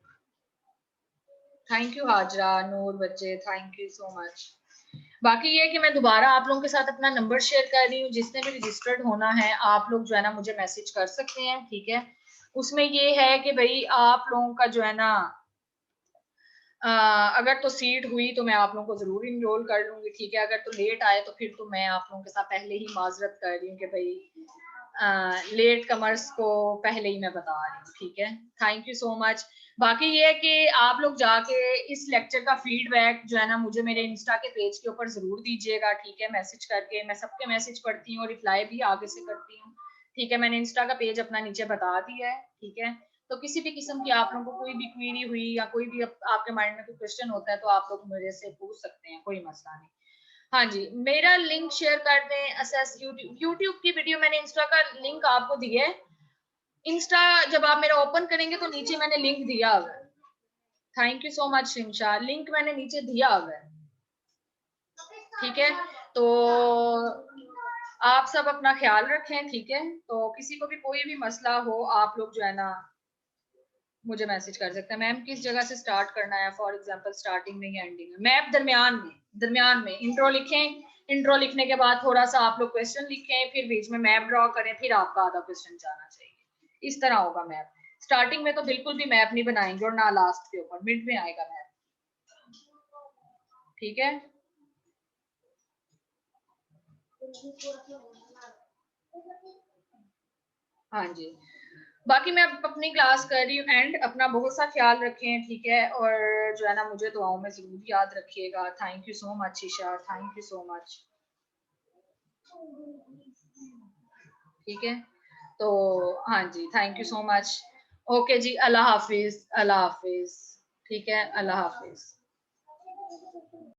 थैंक यू हाजरा, नूर बच्चे, थैंक यू सो मच। बाकी ये कि मैं दोबारा आप लोगों के साथ अपना नंबर शेयर कर रही हूँ, जिसने भी रजिस्टर्ड होना है आप लोग जो है ना मुझे मैसेज कर सकते हैं, ठीक है। उसमें ये है कि भाई आप लोगों का जो है ना अगर तो सीट हुई तो मैं आप लोगों को जरूर इनरोल कर लूंगी, ठीक है। अगर तो लेट आए तो फिर तो मैं आप लोगों के साथ पहले ही माजरत कर रही हूँ कि भाई लेट कमर्स को पहले ही मैं बता रही हूँ, ठीक है। Thank you so much. बाकी ये है कि आप लोग जाके इस लेक्चर का फीडबैक जो है ना मुझे मेरे इंस्टा के पेज के ऊपर जरूर दीजिएगा, ठीक है, मैसेज करके। मैं सबके मैसेज पढ़ती हूँ और रिप्लाई भी आगे से करती हूँ, ठीक है। मैंने इंस्टा का पेज अपना नीचे बता दिया है, ठीक है। तो किसी भी किस्म की आप लोगों को कोई भी क्वेरी हुई या कोई भी आपके माइंड में कोई क्वेश्चन होता है तो आप लोग मेरे से पूछ सकते हैं, कोई मसला नहीं। हाँ जी, मेरा लिंक शेयर कर दें असेस यूट्यूब की वीडियो, मैंने इंस्टा का लिंक आपको दिया है, इंस्टा जब आप मेरा ओपन करेंगे तो नीचे मैंने लिंक दिया हुआ है। Thank you so much Shimsha, link मैंने नीचे दिया हुआ है, ठीक है। तो आप सब अपना ख्याल रखें, ठीक है। तो किसी को भी कोई भी मसला हो आप लोग जो है ना मुझे मैसेज कर सकते हैं। मैम किस जगह से स्टार्ट करना है, फॉर एग्जांपल स्टार्टिंग में या एंडिंग में? मैप दरमियान में इंट्रो लिखें, इंट्रो लिखने के बाद थोड़ा सा आप लोग क्वेश्चन लिखें, फिर बीच में मैप ड्रॉ करें, फिर आपका आधा क्वेश्चन जाना चाहिए। इस तरह होगा मैप। स्टार्टिंग में तो बिल्कुल भी मैप नहीं बनाएंगे और ना लास्ट के ऊपर, मिड में आएगा मैप, ठीक है। हाँ जी, बाकी मैं अपनी क्लास कर रही हूँ एंड अपना बहुत सा ख्याल रखें, ठीक है। और जो है ना मुझे दुआओं में जरूर याद रखिएगा। Thank you so much Isha, thank you so much, ठीक है। तो हाँ जी, thank you so much. Okay ji, अल्लाह हाफिज, अल्लाह हाफिज, ठीक है, अल्लाह हाफिज।